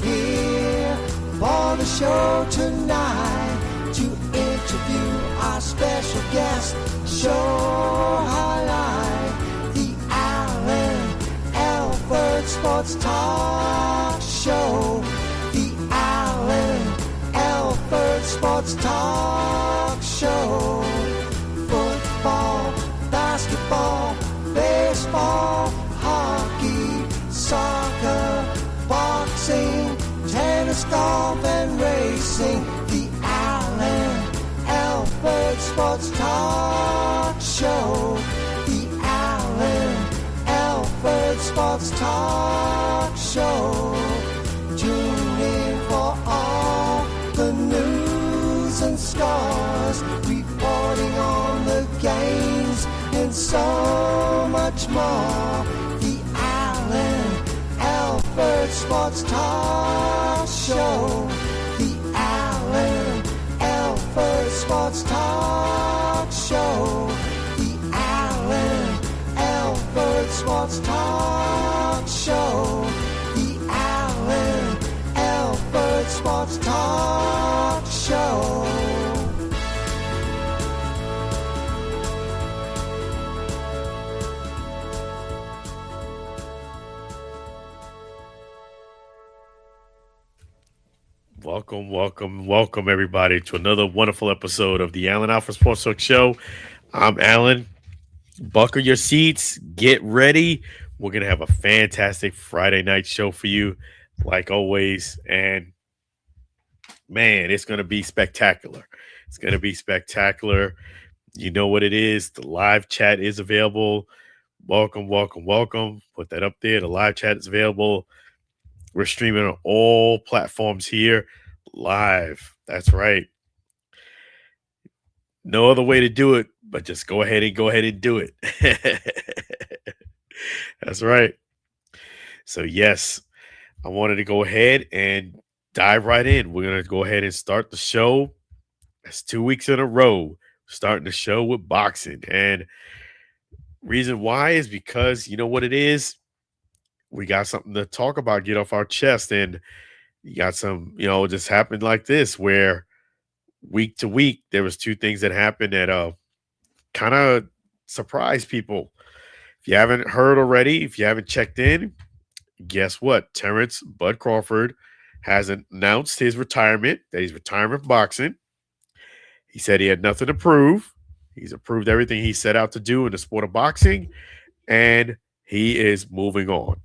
here for the show tonight to interview our special guest, show highlight the Alford Sports Talk Show. The Alford Sports Talk Show. Football, basketball, baseball, hockey, soccer, boxing, tennis, golf, and racing. The Alford Sports Talk Show. The Alford Sports Talk Show. Tune in for all the news and scores, reporting on the games and so much more. The Alford Sports Talk Show. The Alford Sports Talk Show. The Alford Sports Talk Show. The Alford Sports Talk Show. Welcome, everybody, to another wonderful episode of the Alford Sports Talk Show. I'm Alan. Buckle your seats. Get ready. We're going to have a fantastic Friday night show for you, like always. And, man, it's going to be spectacular. It's going to be spectacular. You know what it is. The live chat is available. Welcome. Put that up there. The live chat is available. We're streaming on all platforms here live. That's right. No other way to do it, but just go ahead and do it. That's right. So, yes, I wanted to go ahead and dive right in. We're going to go ahead and start the show. That's 2 weeks in a row, starting the show with boxing. And reason why is because you know what it is? We got something to talk about, get off our chest. And you got some, it just happened like this, where week to week, there was two things that happened that kind of surprised people. If you haven't heard already, if you haven't checked in, guess what? Terence Bud Crawford has announced his retirement, that he's retiring from boxing. He said he had nothing to prove. He's approved everything he set out to do in the sport of boxing, and he is moving on.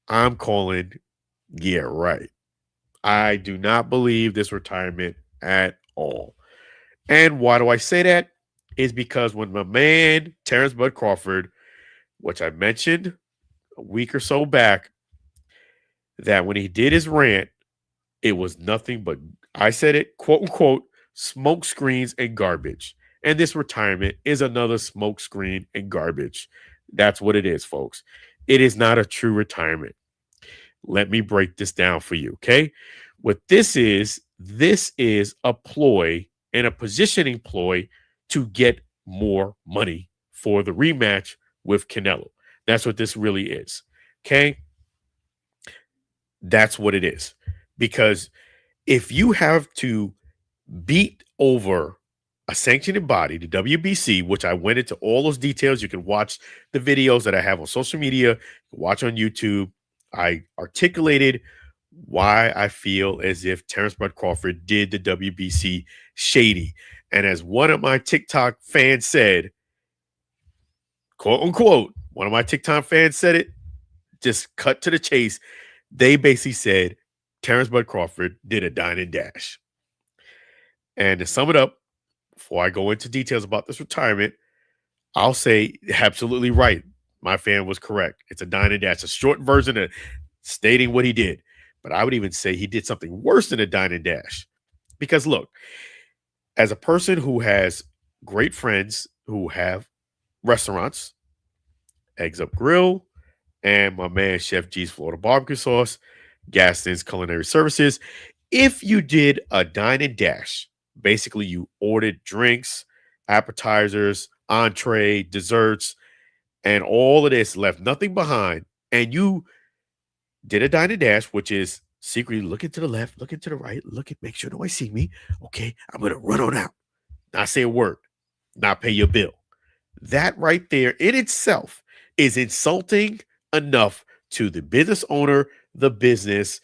I'm calling, yeah, right. I do not believe this retirement at all. And why do I say that? Is because when my man, Terence Bud Crawford, which I mentioned a week or so back, that when he did his rant, it was nothing but, I said it, quote unquote, smoke screens and garbage. And this retirement is another smoke screen and garbage. That's what it is, folks. It is not a true retirement. Let me break this down for you, okay? What this is a ploy and a positioning ploy to get more money for the rematch with Canelo. That's what this really is, okay? That's what it is. Because if you have to beat over a sanctioning body, the WBC, which I went into all those details. You can watch the videos that I have on social media, watch on YouTube. I articulated why I feel as if Terence Bud Crawford did the WBC shady. And as one of my TikTok fans said, quote unquote, one of my TikTok fans said it, just cut to the chase. They basically said Terence Bud Crawford did a dine and dash. And to sum it up, before I go into details about this retirement, I'll say absolutely right. My fan was correct. It's a dine and dash, a short version of stating what he did. But I would even say he did something worse than a dine and dash. Because look, as a person who has great friends who have restaurants, Eggs Up Grill, and my man Chef G's Florida Barbecue Sauce, Gaston's Culinary Services, if you did a dine and dash, basically you ordered drinks, appetizers, entree, desserts, and all of this, left nothing behind, and you did a dine and dash, which is secretly looking to the left, looking to the right, make sure nobody see me. Okay, I'm gonna run on out, not say a word, not pay your bill. That right there in itself is insulting enough to the business owner, the business,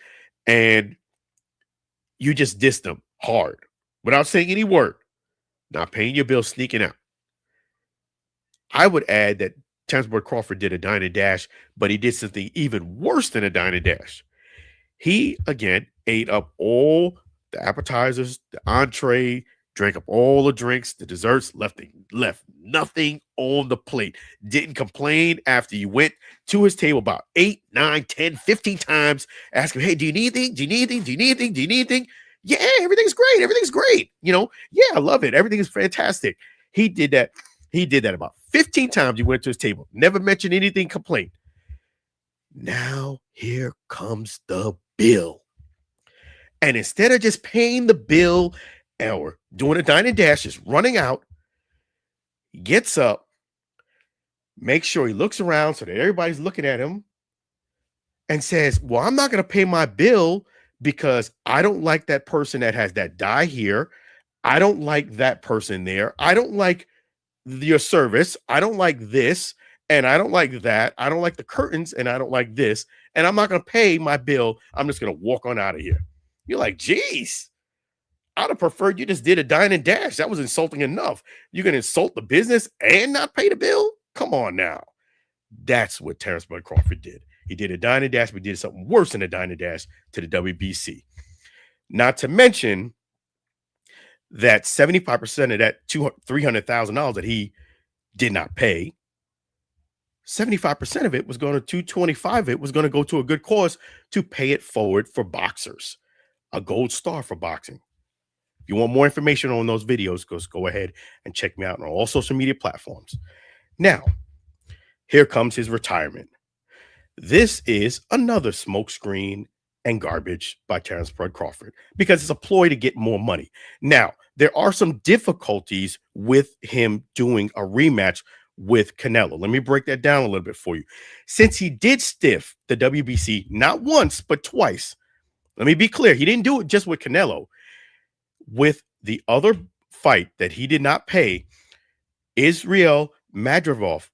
and you just dissed them hard without saying any word, not paying your bill, sneaking out. I would add that Terence Crawford did a dine and dash, but he did something even worse than a dine and dash. He, again, ate up all the appetizers, the entree, drank up all the drinks, the desserts, left nothing on the plate. Didn't complain after you went to his table about 8, 9, 10, 15 times, asking, hey, do you need anything? Do you need anything? Do you need anything? Do you need anything? Yeah, everything's great. Everything's great. Yeah, I love it. Everything is fantastic. He did that. He did that about 15 times. He went to his table. Never mentioned anything, complained. Now here comes the bill. And instead of just paying the bill or doing a dine and dash, just running out, he gets up, makes sure he looks around so that everybody's looking at him and says, well, I'm not going to pay my bill because I don't like that person that has that die here. I don't like that person there. I don't like your service. I don't like this. And I don't like that. I don't like the curtains and I don't like this. And I'm not going to pay my bill. I'm just going to walk on out of here. You're like, geez, I'd have preferred you just did a dine and dash. That was insulting enough. You're going to insult the business and not pay the bill? Come on now. That's what Terence Bud Crawford did. He did a dine and dash, but did something worse than a dine and dash to the WBC. Not to mention that 75% of that $300,000 that he did not pay, 75% of it was going to 225 of it was going to go to a good cause to pay it forward for boxers, a gold star for boxing. If you want more information on those videos, go ahead and check me out on all social media platforms. Now, here comes his retirement. This is another smokescreen and garbage by Terence Bud Crawford because it's a ploy to get more money. Now, there are some difficulties with him doing a rematch with Canelo. Let me break that down a little bit for you. Since he did stiff the WBC not once, but twice, let me be clear. He didn't do it just with Canelo. With the other fight that he did not pay, Israel Madrimov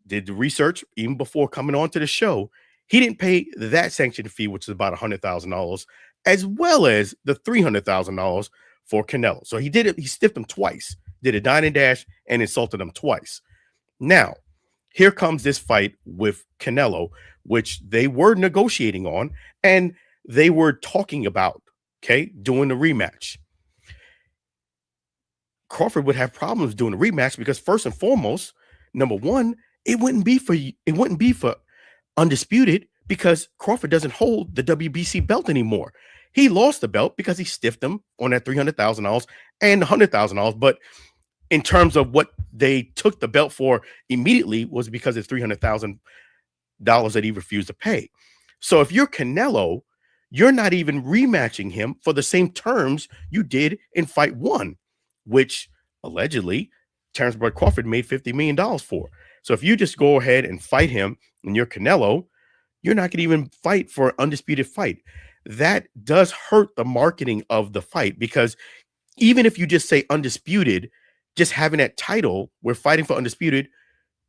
did the research even before coming on to the show. He didn't pay that sanction fee, which is about $100,000, as well as the $300,000 for Canelo. So he did it. He stiffed him twice, did a dine and dash, and insulted him twice. Now, here comes this fight with Canelo, which they were negotiating on, and they were talking about, doing the rematch. Crawford would have problems doing a rematch because first and foremost, number one, it wouldn't be for undisputed because Crawford doesn't hold the WBC belt anymore. He lost the belt because he stiffed him on that $300,000 and $100,000. But in terms of what they took the belt for immediately was because it's $300,000 that he refused to pay. So if you're Canelo, you're not even rematching him for the same terms you did in fight one, which allegedly Terence Bud Crawford made $50 million for. So if you just go ahead and fight him and you're Canelo, you're not going to even fight for an undisputed fight. That does hurt the marketing of the fight because even if you just say undisputed, just having that title, we're fighting for undisputed,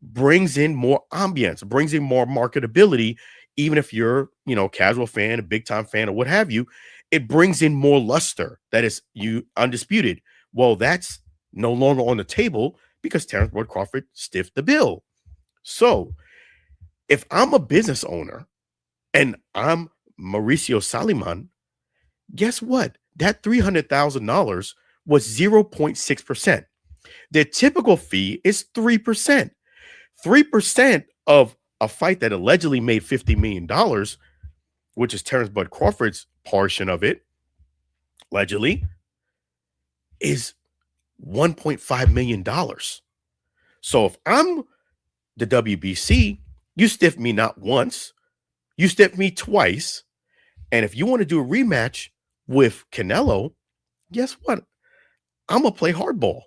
brings in more ambience, brings in more marketability. Even if you're, casual fan, a big time fan or what have you, it brings in more luster. That is you undisputed. Well, that's no longer on the table because Terence Bud Crawford stiffed the bill. So if I'm a business owner and I'm Mauricio Saliman, guess what? That $300,000 was 0.6%. Their typical fee is 3%. 3% of a fight that allegedly made $50 million, which is Terence Bud Crawford's portion of it, allegedly, is $1.5 million. So if I'm the WBC, you stiffed me not once, you stiffed me twice. And if you want to do a rematch with Canelo, guess what? I'm going to play hardball.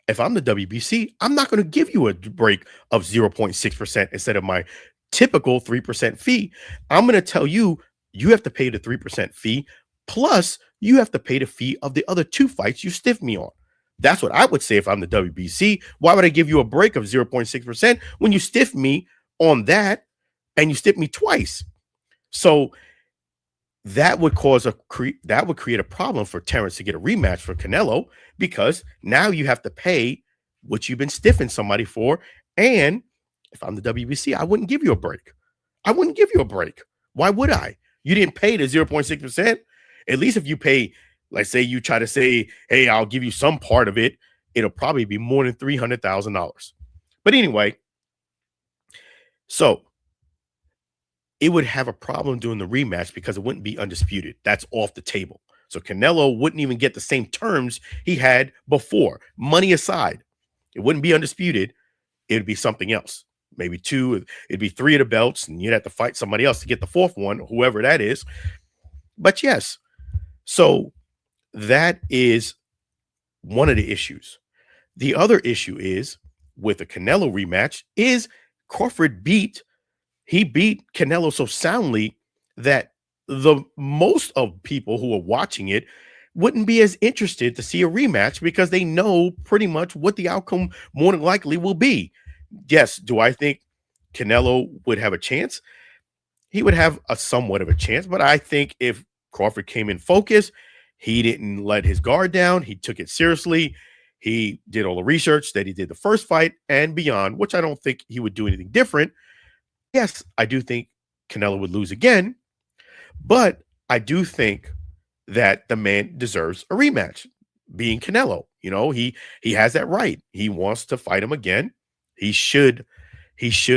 If I'm the WBC, I'm not going to give you a break of 0.6% instead of my typical 3% fee. I'm going to tell you, you have to pay the 3% fee, plus you have to pay the fee of the other 2 fights you stiffed me on. That's what I would say if I'm the WBC. Why would I give you a break of 0.6% when you stiff me on that and you stiff me twice? So that would that would create a problem for Terence to get a rematch for Canelo, because now you have to pay what you've been stiffing somebody for. And if I'm the WBC, I wouldn't give you a break. I wouldn't give you a break. Why would I? You didn't pay the 0.6%. At least if you pay, like, say you try to say, hey, I'll give you some part of it, it'll probably be more than $300,000. But anyway, so it would have a problem doing the rematch because it wouldn't be undisputed. That's off the table. So Canelo wouldn't even get the same terms he had before. Money aside, it wouldn't be undisputed. It would be something else. Maybe 2, it'd be 3 of the belts, and you'd have to fight somebody else to get the 4th one, whoever that is. But yes, so that is one of the issues. The other issue is with the Canelo rematch is Crawford beat Canelo so soundly that the most of people who are watching it wouldn't be as interested to see a rematch because they know pretty much what the outcome more than likely will be. Yes, do I think Canelo would have a chance? He would have a somewhat of a chance, but I think if Crawford came in focus, he didn't let his guard down, he took it seriously, he did all the research that he did the first fight and beyond, which I don't think he would do anything different. Yes, I do think Canelo would lose again, but I do think that the man deserves a rematch. Being Canelo, he has that right. He wants to fight him again. He should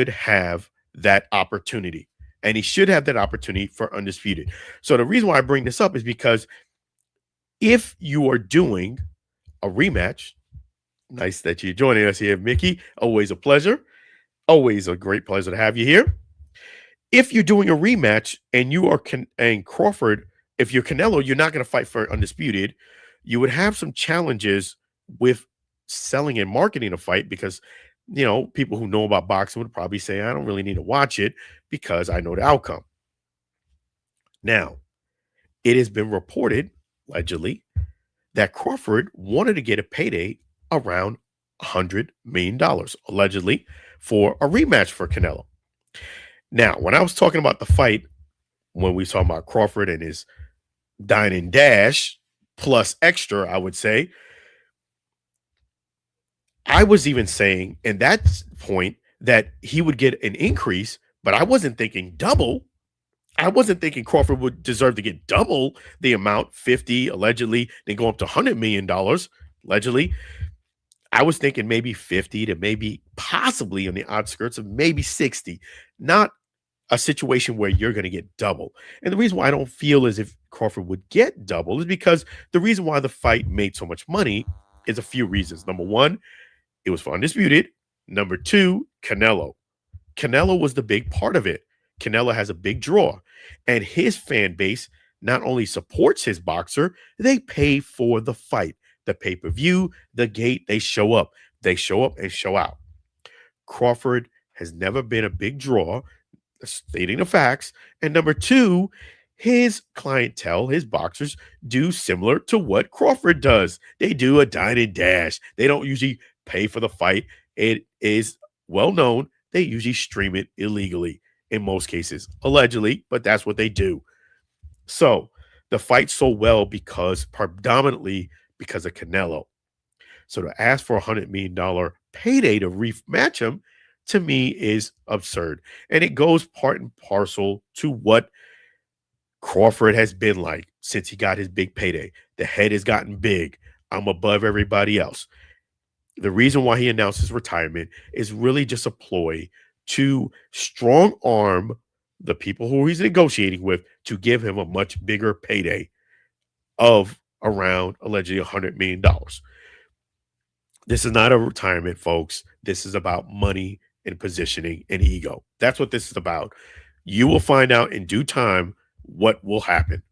have that opportunity, and he should have that opportunity for undisputed. So the reason why I bring this up is because if you are doing a rematch, nice that you're joining us here, Mickey. Always a pleasure. Always a great pleasure to have you here. If you're doing a rematch and you are and Crawford, if you're Canelo, you're not going to fight for undisputed. You would have some challenges with selling and marketing a fight because, people who know about boxing would probably say, I don't really need to watch it because I know the outcome. Now, it has been reported, allegedly, that Crawford wanted to get a payday around $100 million, allegedly, for a rematch for Canelo. Now, when I was talking about the fight, when we saw about Crawford and his dine and dash plus extra, I would say, I was even saying in that point that he would get an increase, but I wasn't thinking double. I wasn't thinking Crawford would deserve to get double the amount, 50 allegedly, then go up to $100 million allegedly. I was thinking maybe 50 to maybe possibly on the outskirts of maybe 60, not a situation where you're going to get double. And the reason why I don't feel as if Crawford would get double is because the reason why the fight made so much money is a few reasons. Number one, it was for undisputed. Number two, Canelo. Canelo was the big part of it. Canelo has a big draw, and his fan base not only supports his boxer, they pay for the fight, the pay-per-view, the gate. They show up and show out. Crawford has never been a big draw, stating the facts. And number two, his clientele, his boxers, do similar to what Crawford does. They do a dine and dash. They don't usually pay for the fight. It is well known. They usually stream it illegally in most cases, allegedly, but that's what they do. So the fight sold well predominantly because of Canelo. So to ask for $100 million payday to rematch him, to me, is absurd. And it goes part and parcel to what Crawford has been like since he got his big payday. The head has gotten big. I'm above everybody else. The reason why he announced his retirement is really just a ploy to strong arm the people who he's negotiating with to give him a much bigger payday of around allegedly $100 million. This is not a retirement, folks. This is about money and positioning and ego. That's what this is about. You will find out in due time what will happen.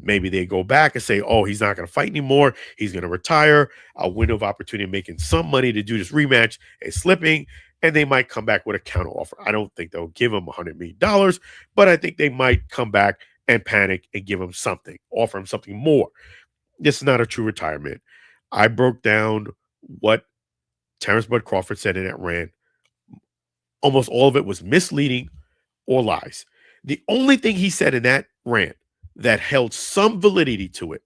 Maybe they go back and say, oh, he's not going to fight anymore. He's going to retire. A window of opportunity making some money to do this rematch is slipping. and they might come back with a counter offer. I don't think they'll give him $100 million, but I think they might come back and panic and give him something, offer him something more. This is not a true retirement. I broke down what Terence Bud Crawford said in that rant. Almost all of it was misleading or lies. The only thing he said in that rant that held some validity to it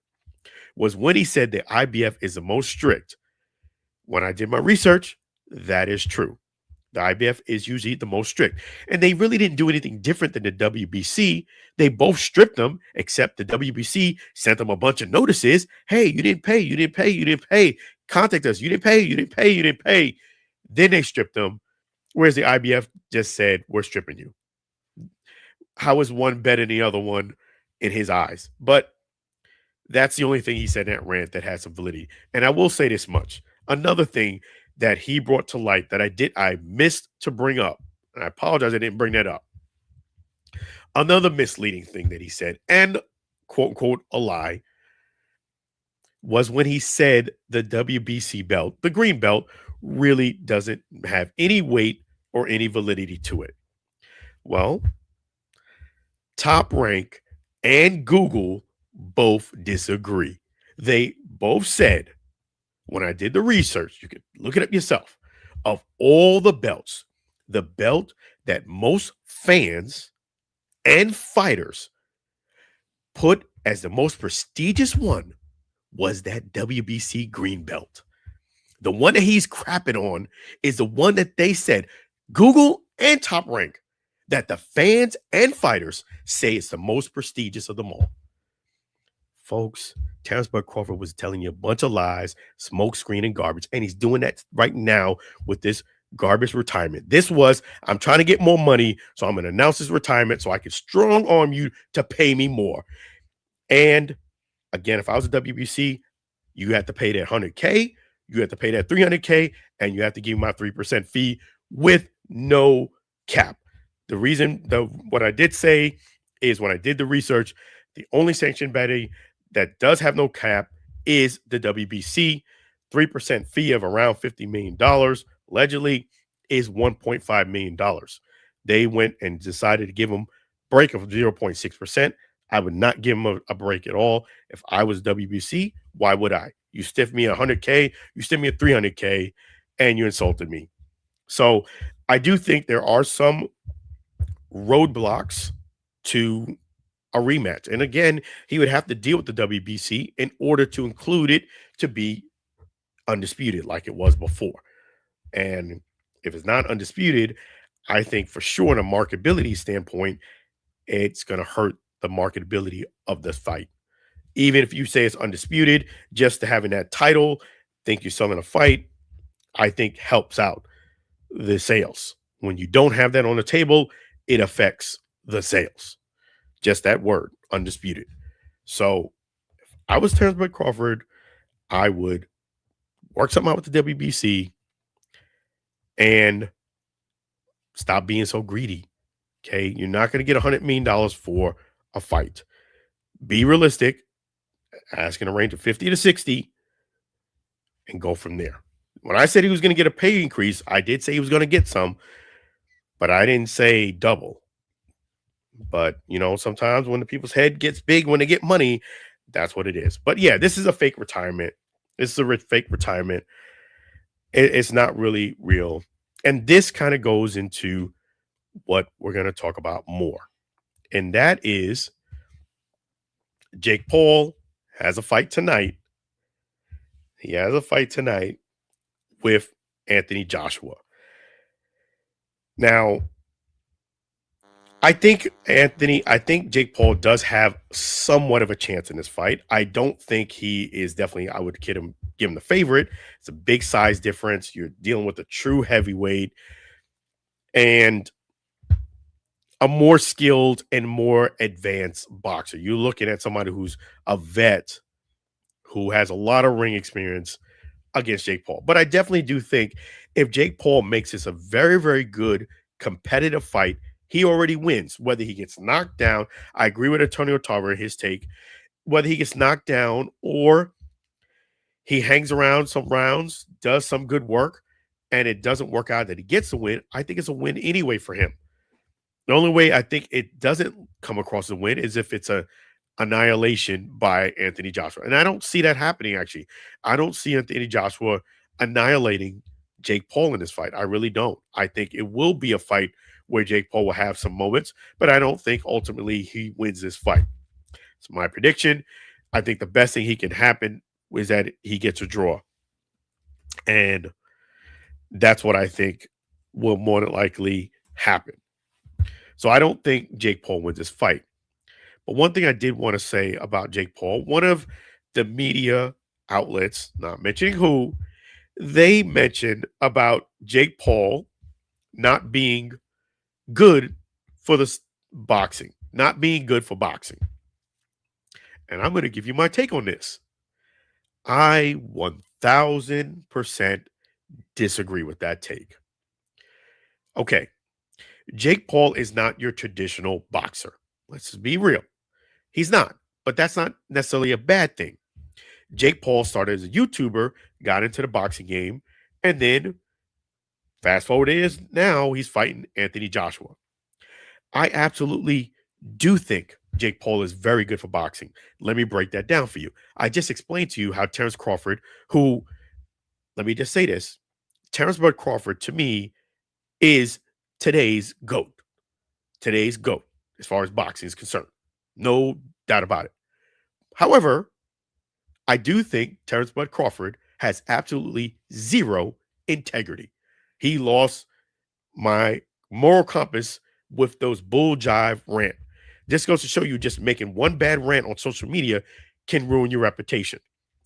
was when he said the IBF is the most strict. When I did my research, that is true. The IBF is usually the most strict. And they really didn't do anything different than the WBC. They both stripped them, except the WBC sent them a bunch of notices. Hey, you didn't pay, you didn't pay, you didn't pay. Contact us. You didn't pay, you didn't pay, you didn't pay. Then they stripped them. Whereas the IBF just said, we're stripping you. How is one better than the other one in his eyes? But that's the only thing he said in that rant that has some validity. And I will say this much. Another thing that he brought to light that I missed to bring up, and I apologize I didn't bring that up. Another misleading thing that he said, and quote unquote a lie, was when he said the WBC belt, the green belt, really doesn't have any weight or any validity to it. Well, Top Rank and Google both disagree. They both said, when I did the research, you can look it up yourself, of all the belts, the belt that most fans and fighters put as the most prestigious one was that WBC green belt. The one that he's crapping on is the one that they said, Google and Top Rank, that the fans and fighters say it's the most prestigious of them all. Folks, Terence Bud Crawford was telling you a bunch of lies, smoke screen and garbage, and he's doing that right now with this garbage retirement. This was, I'm trying to get more money, so I'm going to announce his retirement so I can strong arm you to pay me more. And again, if I was a WBC, you have to pay that $100K, you have to pay that $300K, and you have to give me my 3% fee with no cap. The reason, what I did say is when I did the research, the only sanctioned betting that does have no cap is the WBC. 3% fee of around $50 million, allegedly, is $1.5 million. They went and decided to give him a break of 0.6%. I would not give him a break at all. If I was WBC, why would I? You stiffed me $100K, you stiffed me $300K, and you insulted me. So I do think there are some roadblocks to a rematch. And again, he would have to deal with the WBC in order to include it to be undisputed like it was before. And if it's not undisputed, I think for sure, in a marketability standpoint, it's going to hurt the marketability of this fight. Even if you say it's undisputed, just to having that title, think you're selling a fight, I think helps out the sales. When you don't have that on the table, it affects the sales. Just that word, undisputed. So if I was Terence Bud Crawford, I would work something out with the WBC and stop being so greedy. Okay. You're not going to get $100 million for a fight. Be realistic, asking a range of 50 to 60 and go from there. When I said he was going to get a pay increase, I did say he was going to get some, but I didn't say double. But, sometimes when the people's head gets big, when they get money, that's what it is. But yeah, this is a fake retirement. This is a fake retirement. It's not really real. And this kind of goes into what we're going to talk about more. And that is Jake Paul has a fight tonight. He has a fight tonight with Anthony Joshua. Now, I think Jake Paul does have somewhat of a chance in this fight. I don't think he is definitely, I would give him the favorite. It's a big size difference. You're dealing with a true heavyweight and a more skilled and more advanced boxer. You're looking at somebody who's a vet, who has a lot of ring experience against Jake Paul. But I definitely do think if Jake Paul makes this a very, very good competitive fight, he already wins. Whether he gets knocked down, I agree with Antonio Tarver, his take, whether he gets knocked down or he hangs around some rounds, does some good work, and it doesn't work out that he gets a win, I think it's a win anyway for him. The only way I think it doesn't come across as a win is if it's a annihilation by Anthony Joshua. And I don't see that happening, actually. I don't see Anthony Joshua annihilating Jake Paul in this fight. I really don't. I think it will be a fight where Jake Paul will have some moments, but I don't think ultimately he wins this fight. It's my prediction. I think the best thing he can happen is that he gets a draw. And that's what I think will more than likely happen. So I don't think Jake Paul wins this fight. But one thing I did want to say about Jake Paul, one of the media outlets, not mentioning who, they mentioned about Jake Paul not being good for the boxing, not being good for boxing. And I'm going to give you my take on this. I 1000% disagree with that take. Okay, Jake Paul is not your traditional boxer. Let's just be real. He's not, but that's not necessarily a bad thing. Jake Paul started as a YouTuber, got into the boxing game, and then fast forward is now he's fighting Anthony Joshua. I absolutely do think Jake Paul is very good for boxing. Let me break that down for you. I just explained to you how Terence Crawford, who, let me just say this, Terence Bud Crawford to me is today's GOAT. Today's GOAT as far as boxing is concerned. No doubt about it. However, I do think Terence Bud Crawford has absolutely zero integrity. He lost my moral compass with those bull jive rant. This goes to show you just making one bad rant on social media can ruin your reputation.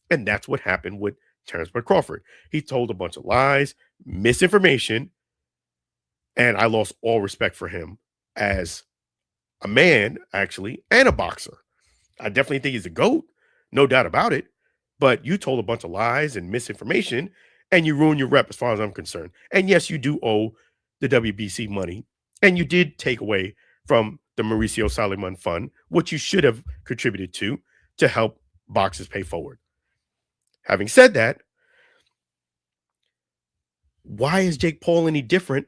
And that's what happened with Terence Bud Crawford. He told a bunch of lies, misinformation, and I lost all respect for him as a man, actually, and a boxer. I definitely think he's a GOAT, no doubt about it. But you told a bunch of lies and misinformation, and you ruined your rep as far as I'm concerned. And yes, you do owe the WBC money, and you did take away from the Mauricio Saliman Fund, which you should have contributed to help boxers pay forward. Having said that, why is Jake Paul any different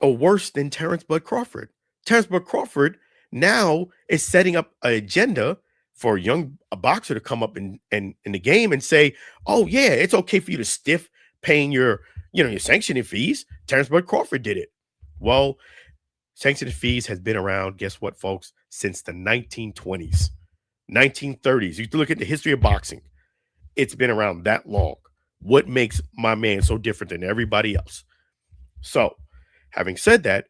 or worse than Terence Bud Crawford? Terence Bud Crawford now is setting up an agenda for a boxer to come up in the game and say, oh, yeah, it's okay for you to stiff paying your sanctioning fees. Terence Bud Crawford did it. Well, sanctioning fees has been around, guess what, folks, since the 1920s, 1930s. You look at the history of boxing. It's been around that long. What makes my man so different than everybody else? So, having said that,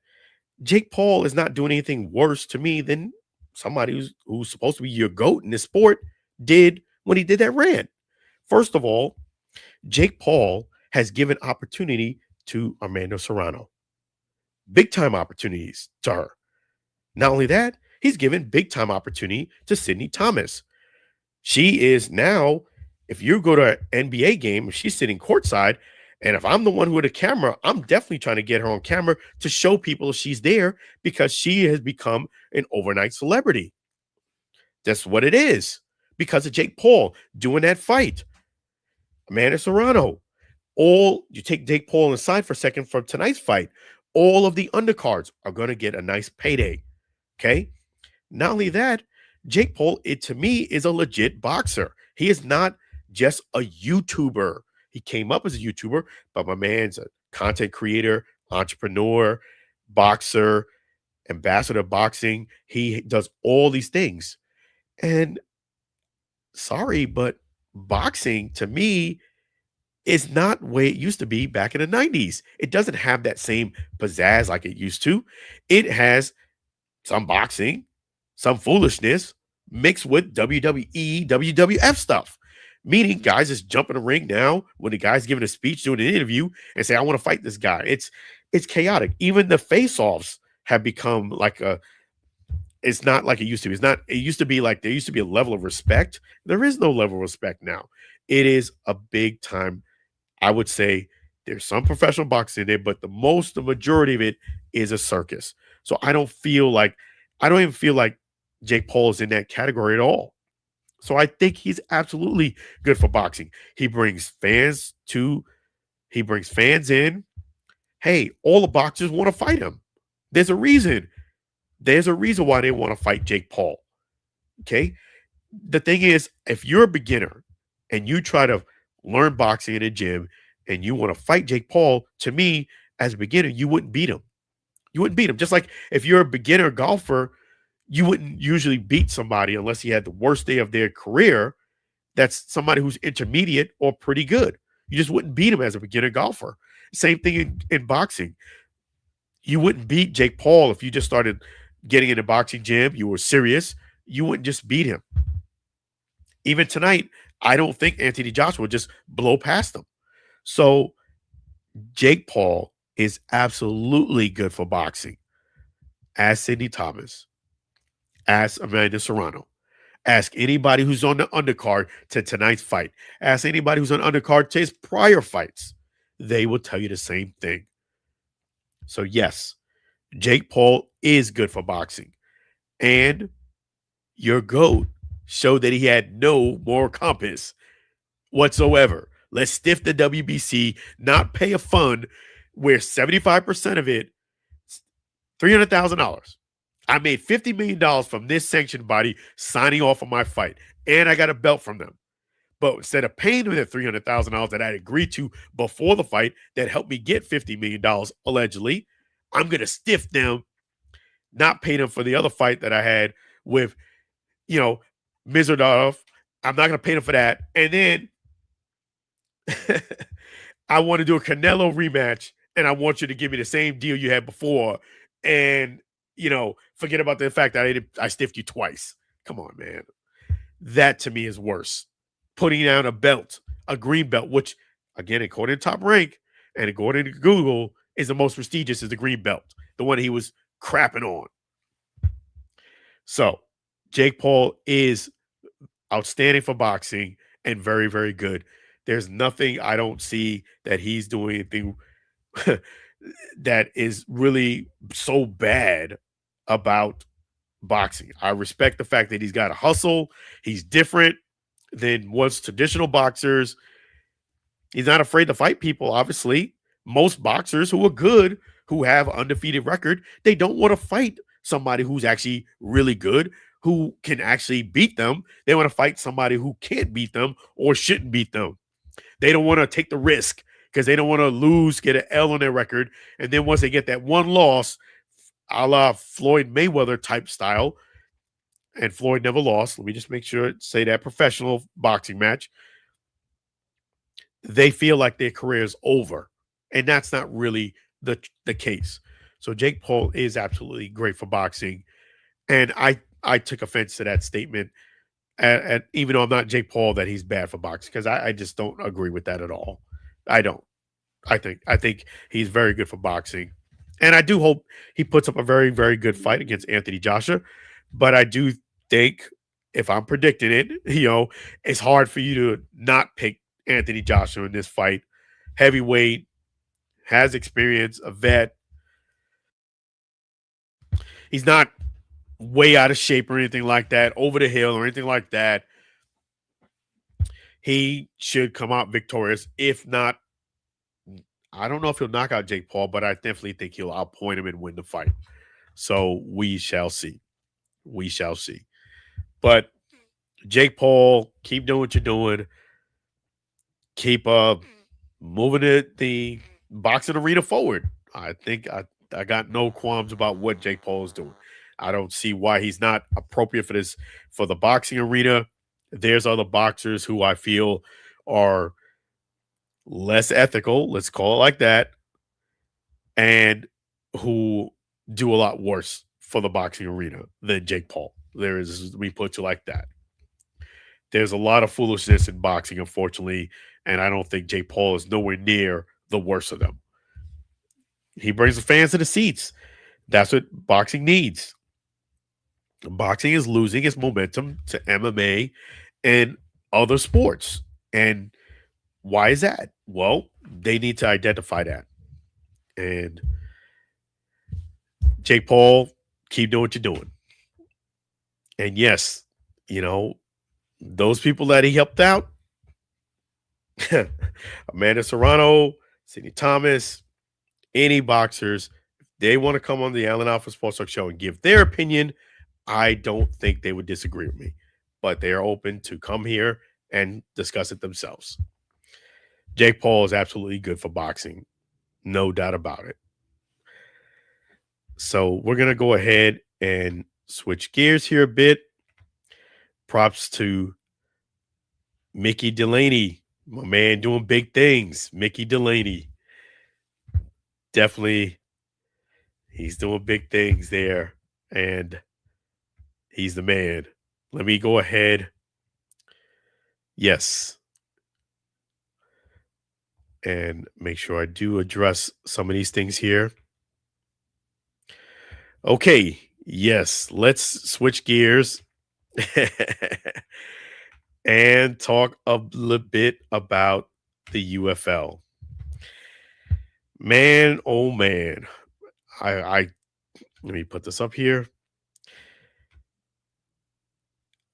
Jake Paul is not doing anything worse to me than somebody who's supposed to be your GOAT in this sport did when he did that rant. First of all, Jake Paul has given opportunity to Amanda Serrano. Big time opportunities to her. Not only that, he's given big time opportunity to Sydney Thomas. She is now, if you go to an NBA game, she's sitting courtside, and if I'm the one who had a camera, I'm definitely trying to get her on camera to show people she's there because she has become an overnight celebrity. That's what it is because of Jake Paul doing that fight. Amanda Serrano. You take Jake Paul aside for a second from tonight's fight. All of the undercards are going to get a nice payday. Okay. Not only that, Jake Paul, to me, is a legit boxer. He is not just a YouTuber. He came up as a YouTuber, but my man's a content creator, entrepreneur, boxer, ambassador of boxing. He does all these things. And sorry, but boxing to me is not the way it used to be back in the 90s. It doesn't have that same pizzazz like it used to. It has some boxing, some foolishness mixed with WWE, WWF stuff. Meaning guys just jump in the ring now when the guy's giving a speech, doing an interview, and say, I want to fight this guy. It's chaotic. Even the face-offs have become it's not like it used to be. It used to be like there used to be a level of respect. There is no level of respect now. It is a big time. I would say there's some professional boxing in there, but the majority of it is a circus. So I don't even feel like Jake Paul is in that category at all. So I think he's absolutely good for boxing. He brings fans to He brings fans in. Hey, all the boxers want to fight him. There's a reason. There's a reason why they want to fight Jake Paul. Okay. The thing is, if you're a beginner and you try to learn boxing in a gym and you want to fight Jake Paul, to me, as a beginner, you wouldn't beat him. You wouldn't beat him. Just like if you're a beginner golfer, you wouldn't usually beat somebody unless he had the worst day of their career. That's somebody who's intermediate or pretty good. You just wouldn't beat him as a beginner golfer. Same thing in boxing. You wouldn't beat Jake Paul if you just started getting in a boxing gym. You were serious. You wouldn't just beat him. Even tonight, I don't think Anthony Joshua would just blow past him. So Jake Paul is absolutely good for boxing. Ask Sidney Thomas. Ask Amanda Serrano. Ask anybody who's on the undercard to tonight's fight. Ask anybody who's on undercard to his prior fights. They will tell you the same thing. So yes, Jake Paul is good for boxing. And your GOAT showed that he had no moral compass whatsoever. Let's stiff the WBC, not pay a fund where 75% of it, $300,000. I made $50 million from this sanctioned body signing off on my fight, and I got a belt from them. But instead of paying them the $300,000 that I agreed to before the fight that helped me get $50 million, allegedly, I'm going to stiff them, not pay them for the other fight that I had with, Mizardov. I'm not going to pay them for that. And then I want to do a Canelo rematch, and I want you to give me the same deal you had before. And forget about the fact that I stiffed you twice. Come on, man. That to me is worse. Putting down a belt, a green belt, which, again, according to Top Rank and according to Google, is the most prestigious, is the green belt, the one he was crapping on. So, Jake Paul is outstanding for boxing and very, very good. There's nothing I don't see that he's doing anything that is really so bad about boxing. I respect the fact that he's got a hustle. He's different than what's traditional boxers. He's not afraid to fight people, obviously. Most boxers who are good, who have undefeated record, they don't want to fight somebody who's actually really good, who can actually beat them. They want to fight somebody who can't beat them or shouldn't beat them. They don't want to take the risk because they don't want to lose, get an L on their record. And then once they get that one loss, a la Floyd Mayweather type style, and Floyd never lost. Let me just make sure, say that professional boxing match. They feel like their career is over. And that's not really the case. So Jake Paul is absolutely great for boxing. And I took offense to that statement. And even though I'm not Jake Paul, that he's bad for boxing, because I just don't agree with that at all. I don't. I think he's very good for boxing. And I do hope he puts up a very, very good fight against Anthony Joshua. But I do think, if I'm predicting it, it's hard for you to not pick Anthony Joshua in this fight. Heavyweight, has experience, a vet. He's not way out of shape or anything like that, over the hill or anything like that. He should come out victorious. If not, I don't know if he'll knock out Jake Paul, but I definitely think he'll outpoint him and win the fight. So we shall see. We shall see. But Jake Paul, keep doing what you're doing. Keep moving the boxing arena forward. I think I got no qualms about what Jake Paul is doing. I don't see why he's not appropriate for the boxing arena. There's other boxers who I feel are less ethical, let's call it like that, and who do a lot worse for the boxing arena than Jake Paul. We put you like that. There's a lot of foolishness in boxing, unfortunately, and I don't think Jake Paul is nowhere near the worst of them. He brings the fans to the seats. That's what boxing needs. Boxing is losing its momentum to MMA and other sports. And why is that? Well, they need to identify that. And Jake Paul, keep doing what you're doing. And yes, those people that he helped out, Amanda Serrano, Sidney Thomas, any boxers, if they want to come on the Allen Alpha Sports Talk Show and give their opinion, I don't think they would disagree with me. But they are open to come here and discuss it themselves. Jake Paul is absolutely good for boxing. No doubt about it. So we're going to go ahead and switch gears here a bit. Props to Mickey Delaney, my man doing big things. Mickey Delaney. Definitely, he's doing big things there. And he's the man. Let me go ahead. Yes. And make sure I do address some of these things here. Okay. Yes. Let's switch gears and talk a little bit about the UFL. Man, oh man. I let me put this up here.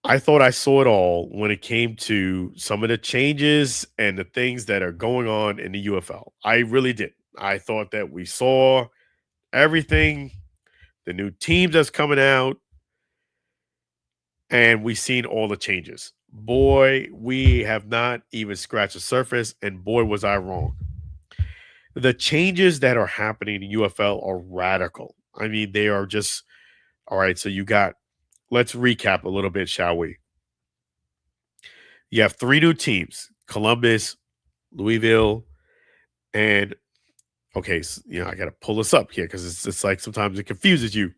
I thought I saw it all when it came to some of the changes and the things that are going on in the UFL. I really did. I thought that we saw everything, the new teams that's coming out, and we've seen all the changes. Boy, we have not even scratched the surface, and boy, was I wrong. The changes that are happening in UFL are radical. I mean, they are just, all right, so let's recap a little bit, shall we? You have 3 new teams: Columbus, Louisville, and okay, so, I got to pull this up here because it's like sometimes it confuses you.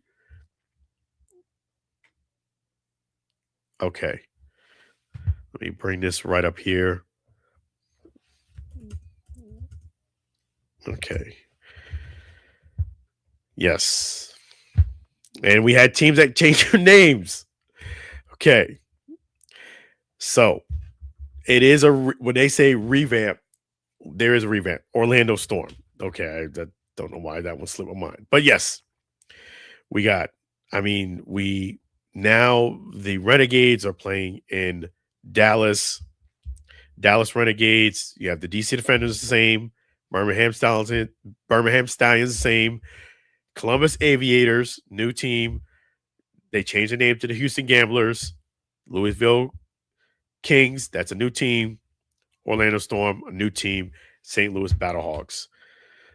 Okay, let me bring this right up here. Okay, yes, and we had teams that changed their names. Okay, so it is when they say revamp, there is a revamp. Orlando Storm. Okay, I don't know why that one slipped my mind, but yes, we got. I mean, now the Renegades are playing in Dallas. Dallas Renegades. You have the DC Defenders the same. Birmingham Stallions the same. Columbus Aviators, new team. They changed the name to the Houston Gamblers. Louisville Kings, that's a new team. Orlando Storm, a new team. St. Louis Battlehawks.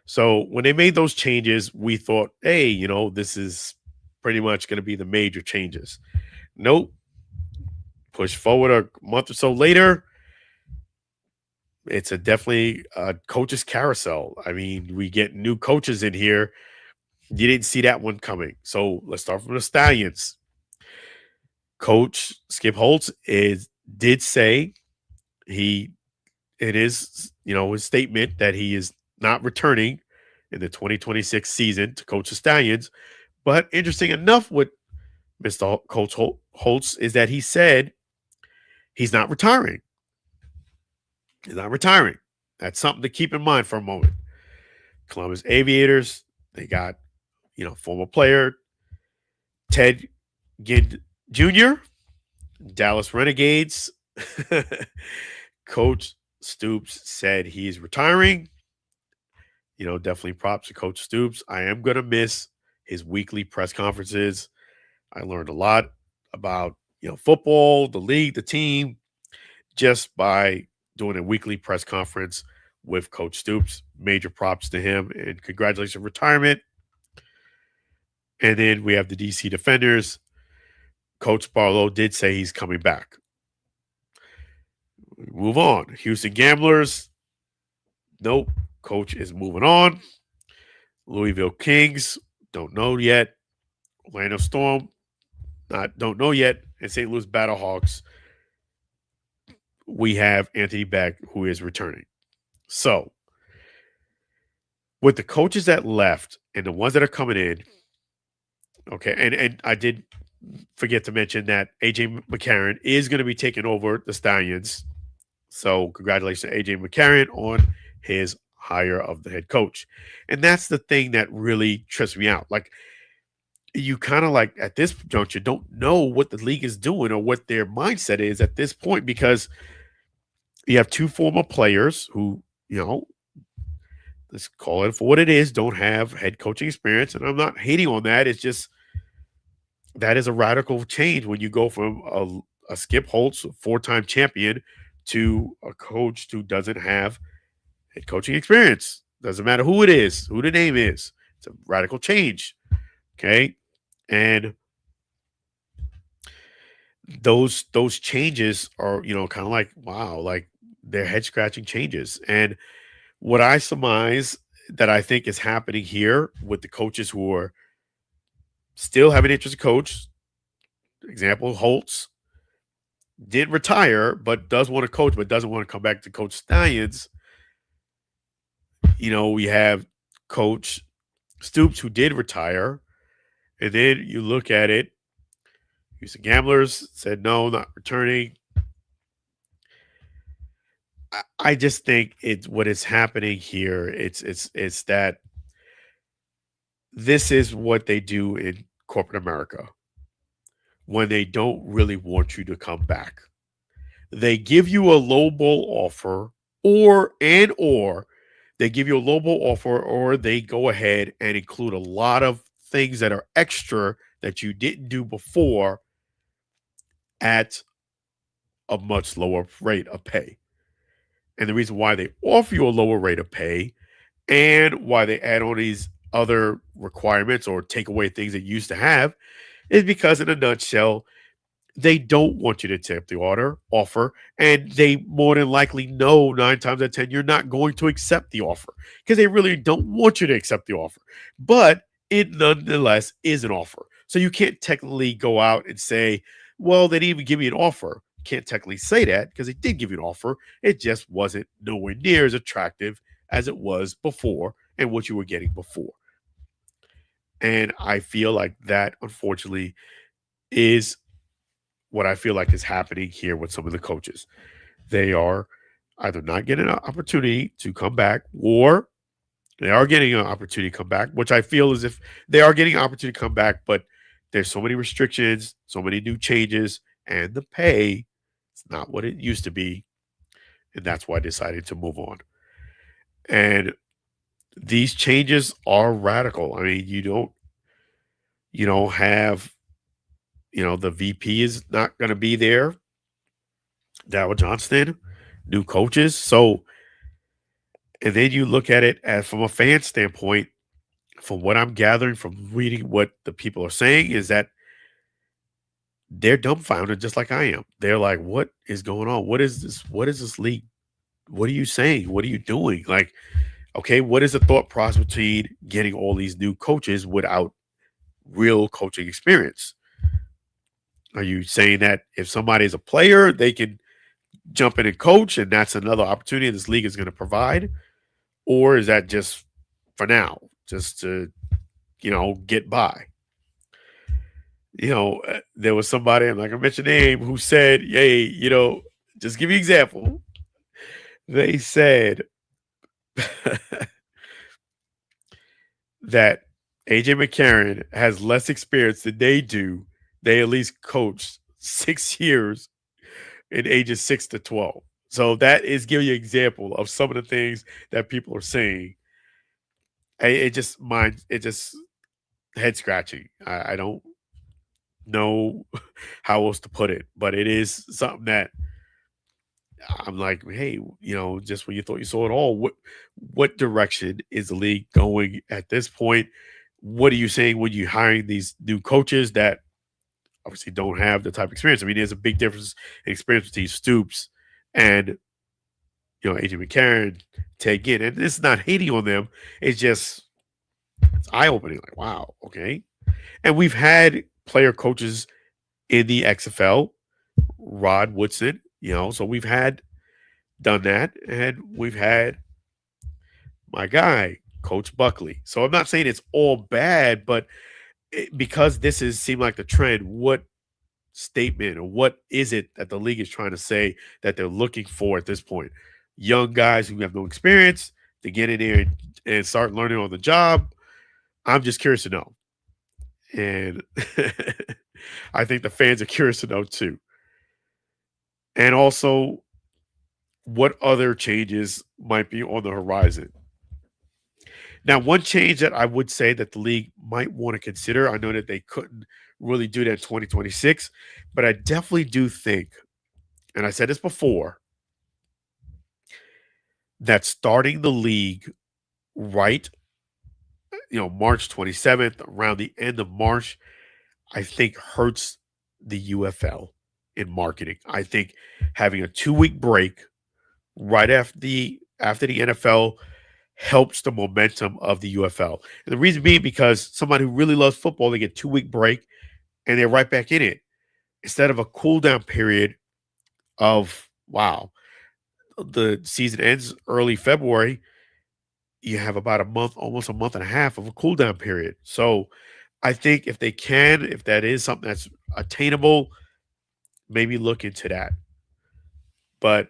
So when they made those changes, we thought, hey, this is pretty much going to be the major changes. Nope. Push forward a month or so later, it's definitely a coach's carousel. I mean, we get new coaches in here. You didn't see that one coming. So let's start from the Stallions. Coach Skip Holtz did say in his statement that he is not returning in the 2026 season to coach the Stallions. But interesting enough, with Mr. Coach Holtz is that he said he's not retiring. He's not retiring. That's something to keep in mind for a moment. Columbus Aviators, they got, former player Ted Ginn Jr., Dallas Renegades. Coach Stoops said he's retiring. Definitely props to Coach Stoops. I am going to miss his weekly press conferences. I learned a lot about, football, the league, the team, just by doing a weekly press conference with Coach Stoops. Major props to him and congratulations on retirement. And then we have the DC Defenders. Coach Barlow did say he's coming back. Move on. Houston Gamblers. Nope. Coach is moving on. Louisville Kings. Don't know yet. Orlando Storm. Don't know yet. And St. Louis Battlehawks. We have Anthony Beck, who is returning. So, with the coaches that left and the ones that are coming in, okay, and I did forget to mention that AJ McCarron is going to be taking over the Stallions. So, congratulations to AJ McCarron on his hire of the head coach. And that's the thing that really trips me out. Like, you kind of at this juncture don't know what the league is doing or what their mindset is at this point, because you have 2 former players who, let's call it for what it is, don't have head coaching experience. And I'm not hating on that. It's just that is a radical change when you go from a Skip Holtz, 4-time champion, to a coach who doesn't have head coaching experience. Doesn't matter who it is, who the name is. It's a radical change. Okay. And those changes are, kind of like, wow, like they're head scratching changes. And what I surmise that I think is happening here with the coaches who are still have an interest to coach, example, Holtz did retire, but does want to coach, but doesn't want to come back to coach Stallions. We have Coach Stoops, who did retire. And then you look at it, Houston Gamblers said no, not returning. I just think it's what is happening here. It's that this is what they do in corporate America when they don't really want you to come back. They give you a lowball offer, or they give you a lowball offer, or they go ahead and include a lot of things that are extra that you didn't do before at a much lower rate of pay. And the reason why they offer you a lower rate of pay and why they add on these other requirements or take away things that you used to have is because, in a nutshell, they don't want you to accept the offer, and they more than likely know 9 times out of 10 you're not going to accept the offer because they really don't want you to accept the offer. But it nonetheless is an offer. So you can't technically go out and say, well, they didn't even give me an offer. You can't technically say that because they did give you an offer. It just wasn't nowhere near as attractive as it was before and what you were getting before. And I feel like that, unfortunately, is what I feel like is happening here with some of the coaches. They are either not getting an opportunity to come back, or they are getting an opportunity to come back, which I feel as if they are getting an opportunity to come back, but there's so many restrictions, so many new changes, and the pay is not what it used to be. And that's why I decided to move on. And these changes are radical. I mean, you don't have, the VP is not going to be there. Dow Johnston, new coaches. So, and then you look at it as from a fan standpoint, from what I'm gathering from reading what the people are saying, is that they're dumbfounded just like I am. They're like, what is going on? What is this? What is this league? What are you saying? What are you doing? Like, okay, what is the thought process between getting all these new coaches without real coaching experience? Are you saying that if somebody is a player, they can jump in and coach, and that's another opportunity this league is going to provide? Or is that just for now, just to, get by? There was somebody, I'm not going to mention name, who said, hey, just give you an example. They said that AJ McCarron has less experience than they do. They at least coached 6 years in ages 6 to 12. So that is giving you an example of some of the things that people are saying. It just head scratching. I don't know how else to put it, but it is something that I'm like, hey, just when you thought you saw it all, what direction is the league going at this point? What are you saying when you're hiring these new coaches that obviously don't have the type of experience? I mean, there's a big difference in experience between Stoops and AJ McCarron, Ted Ginn. And it's not hating on them. It's eye-opening. Like, wow, okay. And we've had player coaches in the XFL, Rod Woodson, so we've done that. And we've had my guy, Coach Buckley. So I'm not saying it's all bad, but because this seemed like the trend, what statement or what is it that the league is trying to say that they're looking for at this point? Young guys who have no experience to get in there and start learning on the job. I'm just curious to know. And I think the fans are curious to know too. And also, what other changes might be on the horizon? Now, one change that I would say that the league might want to consider, I know that they couldn't really do that in 2026, but I definitely do think, and I said this before, that starting the league right, March 27th, around the end of March, I think hurts the UFL in marketing. I think having a 2-week break right after the NFL helps the momentum of the UFL. And the reason being because somebody who really loves football, they get 2-week break and they're right back in it. Instead of a cool down period of wow, the season ends early February, you have about a month, almost a month and a half of a cool down period. So I think if they can, if that is something that's attainable, maybe look into that. But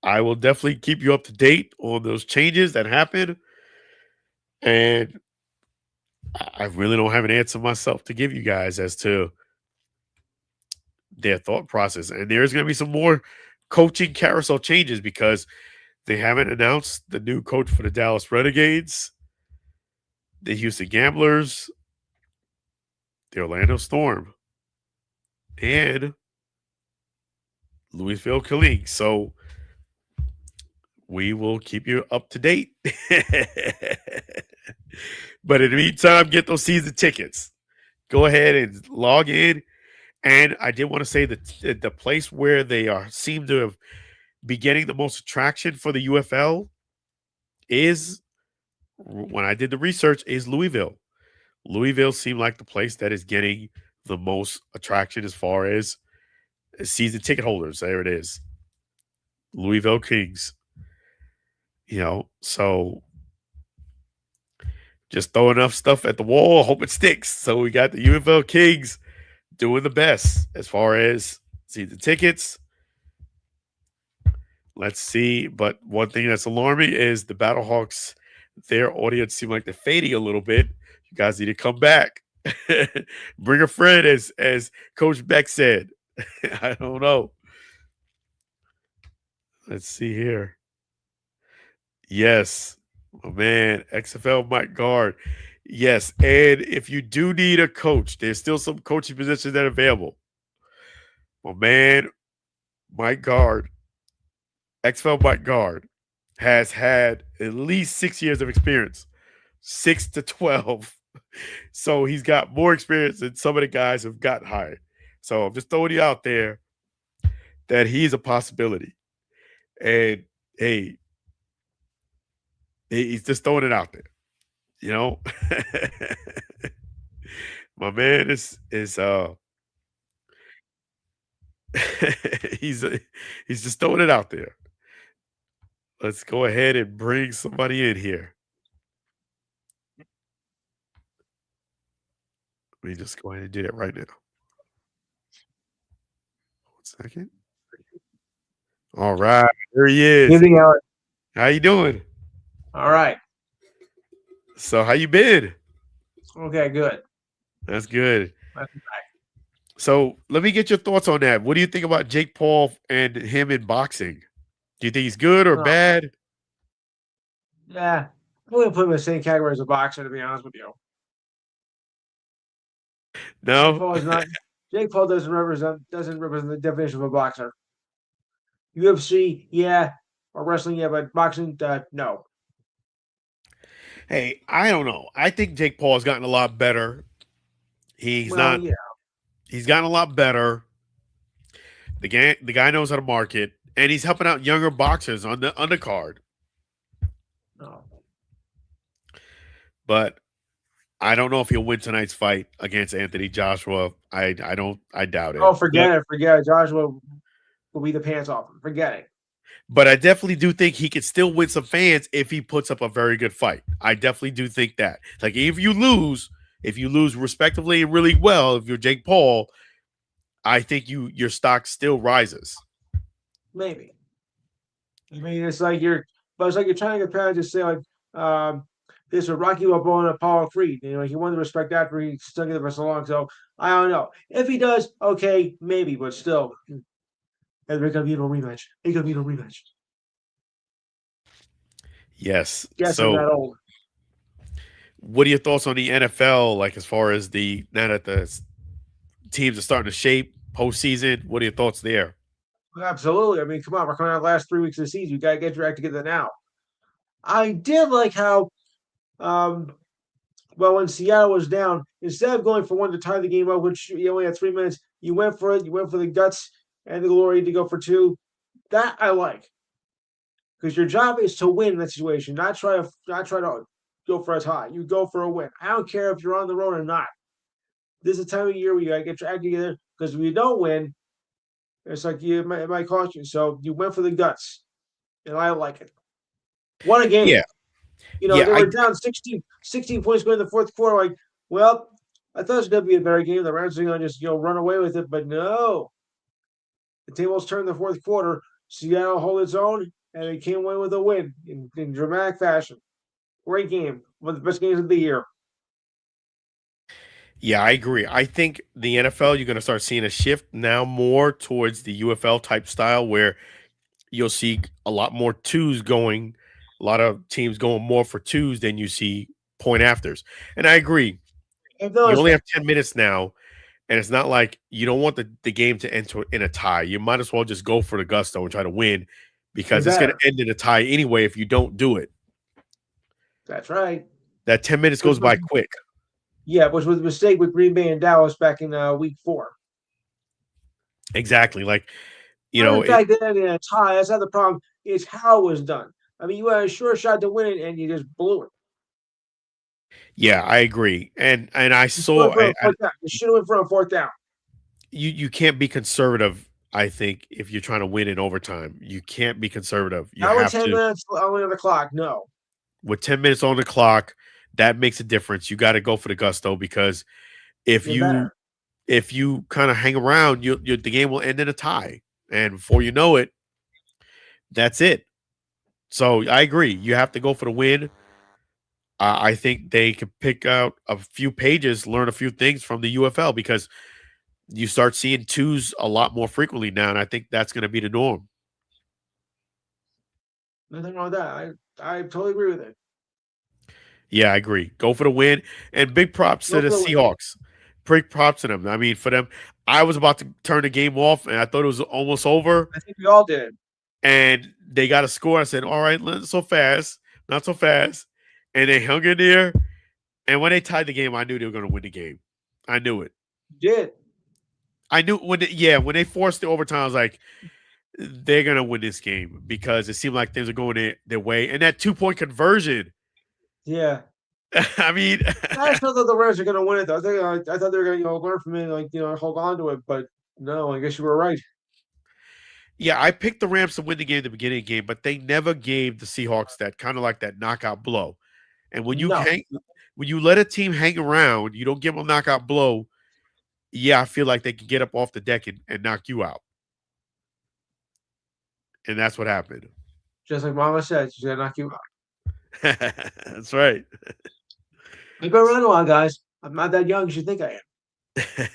I will definitely keep you up to date on those changes that happen. And I really don't have an answer myself to give you guys as to their thought process. And there's going to be some more coaching carousel changes because they haven't announced the new coach for the Dallas Renegades, the Houston Gamblers, the Orlando Storm, and Louisville Kings. So we will keep you up to date. But in the meantime, get those season tickets. Go ahead and log in. And I did want to say that the place where they seem to have be getting the most attraction for the UFL is, when I did the research, is Louisville. Louisville seemed like the place that is getting the most attraction as far as season ticket holders. There it is. Louisville Kings. So just throw enough stuff at the wall, hope it sticks. So we got the UFL Kings doing the best as far as season tickets. Let's see. But one thing that's alarming is the Battlehawks, their audience seem like they're fading a little bit. You guys need to come back. Bring a friend, as Coach Beck said. I don't know. Let's see here. Yes. Oh, man. XFL Mike Guard. Yes. And if you do need a coach, there's still some coaching positions that are available. Well, man, Mike Guard, XFL Mike Guard, has had at least 6 years of experience, 6 to 12. So he's got more experience than some of the guys who've got hired. So I'm just throwing you out there that he's a possibility. And hey, he's just throwing it out there. My man is he's he's just throwing it out there. Let's go ahead and bring somebody in here. Let me just go ahead and do that right now. 1 second. All right, there he is. Evening, Alex. How you doing? All right. So how you been? Okay, good. That's good. Welcome back. So let me get your thoughts on that. What do you think about Jake Paul and him in boxing? Do you think he's good or Oh. bad? Yeah, I wouldn't put him in the same category as a boxer, to be honest with you. No. Jake Paul is not. Jake Paul doesn't represent the definition of a boxer. UFC, yeah, or wrestling, yeah, but boxing, no. Hey, I don't know. I think Jake Paul has gotten a lot better. He's Yeah. He's gotten a lot better. The guy knows how to market, and he's helping out younger boxers on the undercard. No. But I don't know if he'll win tonight's fight against Anthony Joshua. I doubt it. Oh, forget it. Joshua will beat the pants off him. Forget it. But I definitely do think he could still win some fans if he puts up a very good fight. I definitely do think that. Like if you lose respectively and really well, if you're Jake Paul, I think your stock still rises. Maybe. I mean, it's like you're trying to compare, just say like, this is Rocky Balboa and Apollo Creed. He won the respect after he stuck it for so long. So I don't know if he does. Okay, maybe, but still, there's gonna be no rematch. There's gonna be no rematch. Yes. Yes, so I'm that old. What are your thoughts on the NFL? Like as far as now that teams are starting to shape postseason, what are your thoughts there? Absolutely. I mean, come on, we're coming out the last 3 weeks of the season. You got to get your act together now. I did like how, um, well, when Seattle was down, instead of going for one to tie the game up, which you only had 3 minutes, you went for it. You went for the guts and the glory to go for two. That I like because your job is to win in that situation, not try to go for a tie. You go for a win. I don't care if you're on the road or not. This is a time of year where you gotta get your act together because if you don't win, it's like it might cost you. So you went for the guts, and I like it. What a game! Yeah, They yeah, were down 16 points going in the fourth quarter. Like, well, I thought it was going to be a better game. The Rams are going to just run away with it, but no. The tables turned in the fourth quarter. Seattle hold its own, and they came away with a win in dramatic fashion. Great game. One of the best games of the year. yeah, I agree. I think the NFL you're going to start seeing a shift now more towards the UFL type style where you'll see a lot more twos going, a lot of teams going more for twos than you see point afters. And I agree. I've You noticed only that. have 10 minutes now, and it's not like you don't want the game to end in a tie. You might as well just go for the gusto and try to win You because it's going better. to end in a tie anyway if you don't do it. That's right. That 10 minutes Which goes was by quick. which was a mistake with Green Bay and Dallas back in week 4. Exactly. Like, you Not know, the fact that ended in a tie. That's not the problem. It's how it was done. I mean, you had a sure shot to win it, and you just blew it. yeah, I agree. And I You should have saw went for a fourth down. You should have went for a fourth down. you can't be conservative. I think if you're trying to win in overtime, you can't be conservative. You Not with have 10 to minutes only on the clock. No, with 10 minutes on the clock, that makes a difference. You got to go for the gusto because if you you better. if you kind of hang around, the game will end in a tie, and before you know it, that's it. So I agree. You have to go for the win. I think they could pick out a few pages, learn a few things from the UFL because you start seeing twos a lot more frequently now, and I think that's going to be the norm. Nothing wrong with that. I totally agree with it. Yeah, I agree. Go for the win, and big props to Go the for the win. Seahawks. Big props to them. I mean, for them, I was about to turn the game off, and I thought it was almost over, I think we all did. and they got a score. I said, "All right, not so fast, not so fast," and they hung in there. And when they tied the game, I knew they were going to win the game. I knew it. Did. I knew when they forced the overtime, I was like, they're gonna win this game because it seemed like things are going their way. And that 2 point conversion, Yeah. I mean, I still thought the Rams are going to win it, though. I thought they were going to learn from it, like, hold on to it. But no, I guess you were right. yeah, I picked the Rams to win the game at the beginning of the game, but they never gave the Seahawks that kind of like that knockout blow. And No, when you let a team hang around, you don't give them a knockout blow. Yeah, I feel like they can get up off the deck and knock you out, and that's what happened. just like Mama said, she's going to knock you out. That's right. I've been around a while, guys. I'm not that young as you think I am.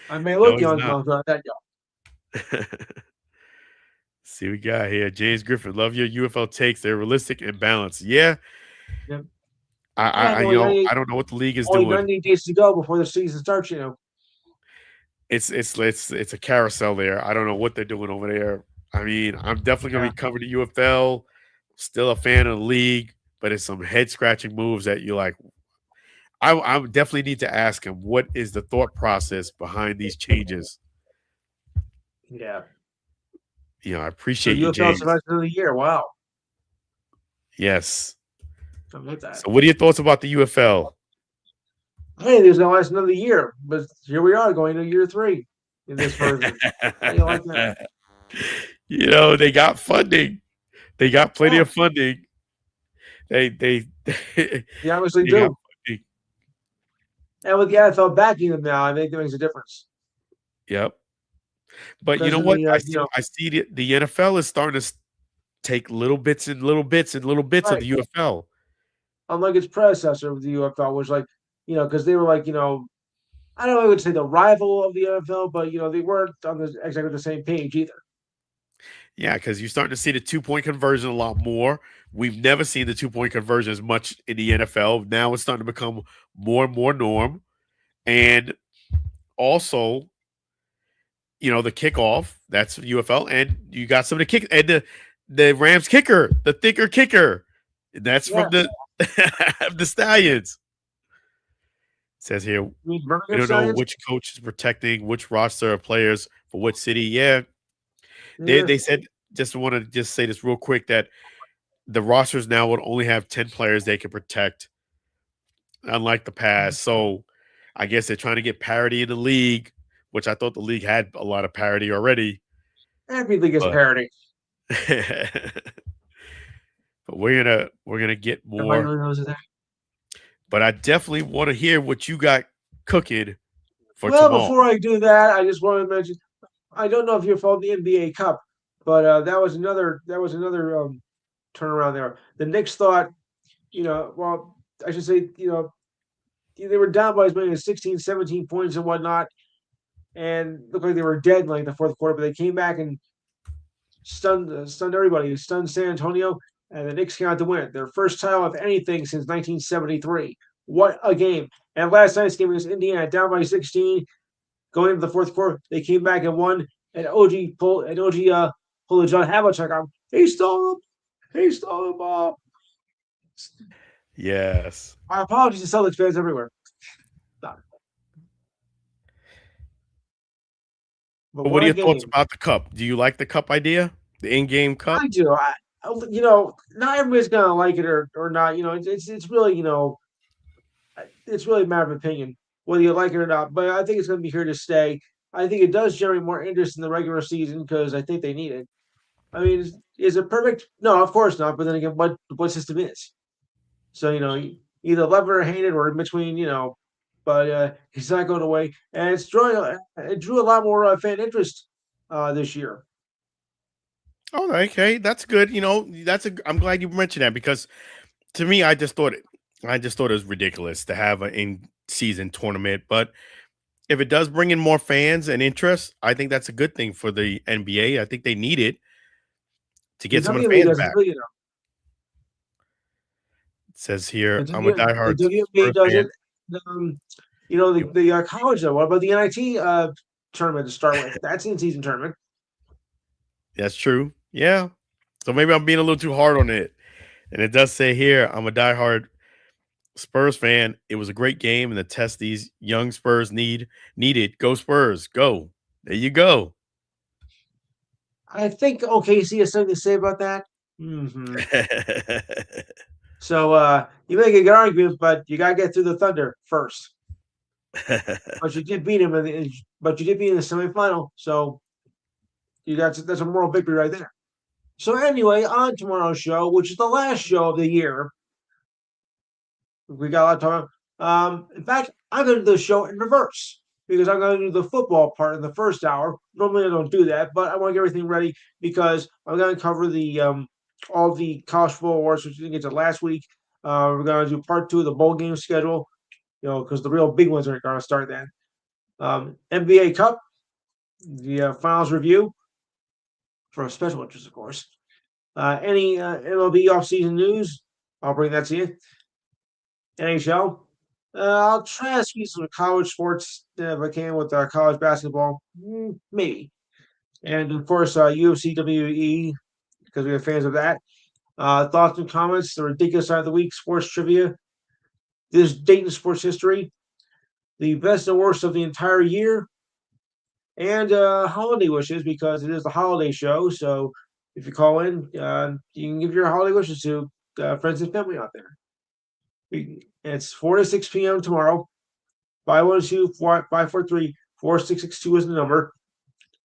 I may No, look he's young, but not. I'm not that young. See, we got here James Griffin. Love your UFL takes. They're realistic and balanced. Yeah, Yeah. Yeah, I I don't know what the league is only doing. 98 days to go before the season starts. It's a carousel there. I don't know what they're doing over there. I mean, I'm definitely gonna Yeah. be covering the UFL. Still a fan of the league, but it's some head scratching moves that you're like, I definitely need to ask him what is the thought process behind these changes. Yeah. I So appreciate you, UFL's the James. rest of the year. Wow. Yes. Something like that. So, what are your thoughts about the UFL? Hey, there's no last another year, but here we are going to year 3 in this version. How do you like that? They got funding. They got plenty Yeah, of funding. They they obviously they got do. funding. And with the NFL backing them now, I think it makes a difference Yep. But you because know of what? the I see the NFL is starting to take little bits and little bits and little bits of right. the UFL. Unlike its predecessor with the UFL, which like because they were like I don't know, I would say the rival of the NFL, but they weren't on exactly the same page either. Yeah, because you're starting to see the 2-point conversion a lot more. We've never seen the 2-point conversion as much in the NFL. Now it's starting to become more and more norm. And also, the kickoff, that's UFL, and you got some of the kick and the Rams kicker, the thicker kicker. That's Yeah, from the the Stallions. It says here, I mean, we Birmingham don't know Stallions. which coach is protecting which roster of players for what city. Yeah, they Yeah, they said, just want to just say this real quick, that the rosters now would only have 10 players they can protect, unlike the past. So I guess they're trying to get parity in the league, which I thought the league had a lot of parity already. every league is But parody. but we're gonna get Everybody more. really knows that. But I definitely want to hear what you got cooking for Well, tomorrow. before I do that, I just want to mention I don't know if you followed the NBA Cup, but that was another turnaround there. The Knicks thought, well, I should say, they were down by as many as 16, 17 points and whatnot, and looked like they were dead in like the fourth quarter. But they came back and stunned everybody, stunned San Antonio, and the Knicks came out to win their first title of anything since 1973. What a game! And last night's game was Indiana down by 16, going into the fourth quarter. They came back and won. And OG pulled a John Havlicek on. He stole him. He stole the ball. Yes. My apologies to Celtics fans everywhere. But But what what are a your thoughts game! about the cup? Do you like the cup idea? The in-game cup? I do. Not everybody's gonna like it or not. It's really it's really a matter of opinion whether you like it or not. But I think it's gonna be here to stay. I think it does generate more interest in the regular season because I think they need it. I mean, is it perfect? No, of course not. But then again, what system is? So either love it or hate it, or in between. But it's not going away, and it drew a lot more fan interest this year. Oh, okay, that's good. I'm glad you mentioned that, because to me, I just thought it was ridiculous to have an in-season tournament. But if it does bring in more fans and interest, I think that's a good thing for the NBA. I think they need it to The get some of the WNBA fans does it back. too, It says The here, I'm a W the diehard WNBA Spurs does fan. it. The college though. What about the NIT tournament to start with? That's in season tournament. That's true. Yeah. So maybe I'm being a little too hard on it. And it does say here, I'm a diehard Spurs fan. It was a great game, and the test these young Spurs needed. Go Spurs, go! There you go. I think OKC has something to say about that. So you make a good argument, but you gotta get through the Thunder first. But you did beat him, but you did beat him in the semifinal. So that's a moral victory right there. So anyway, on tomorrow's show, which is the last show of the year, we got a lot to talk about. In fact, I'm going to do the show in reverse because I'm going to do the football part in the first hour. Normally, I don't do that, but I want to get everything ready because I'm going to cover the all the college football awards, which I think it's the last week. We're going to do part two of the bowl game schedule, because the real big ones are going to start then. NBA Cup, the finals review for a special interest, of course. Any MLB offseason news, I'll bring that to you. NHL. I'll try to squeeze some college sports if I can with college basketball, maybe. And of course, UFC WE because we are fans of that. Thoughts and comments, the ridiculous side of the week, sports trivia, this Dayton sports history, the best and worst of the entire year, and holiday wishes because it is the holiday show. So if you call in, you can give your holiday wishes to friends and family out there. It's 4 to 6 p.m. tomorrow. 512-543-4662 is the number.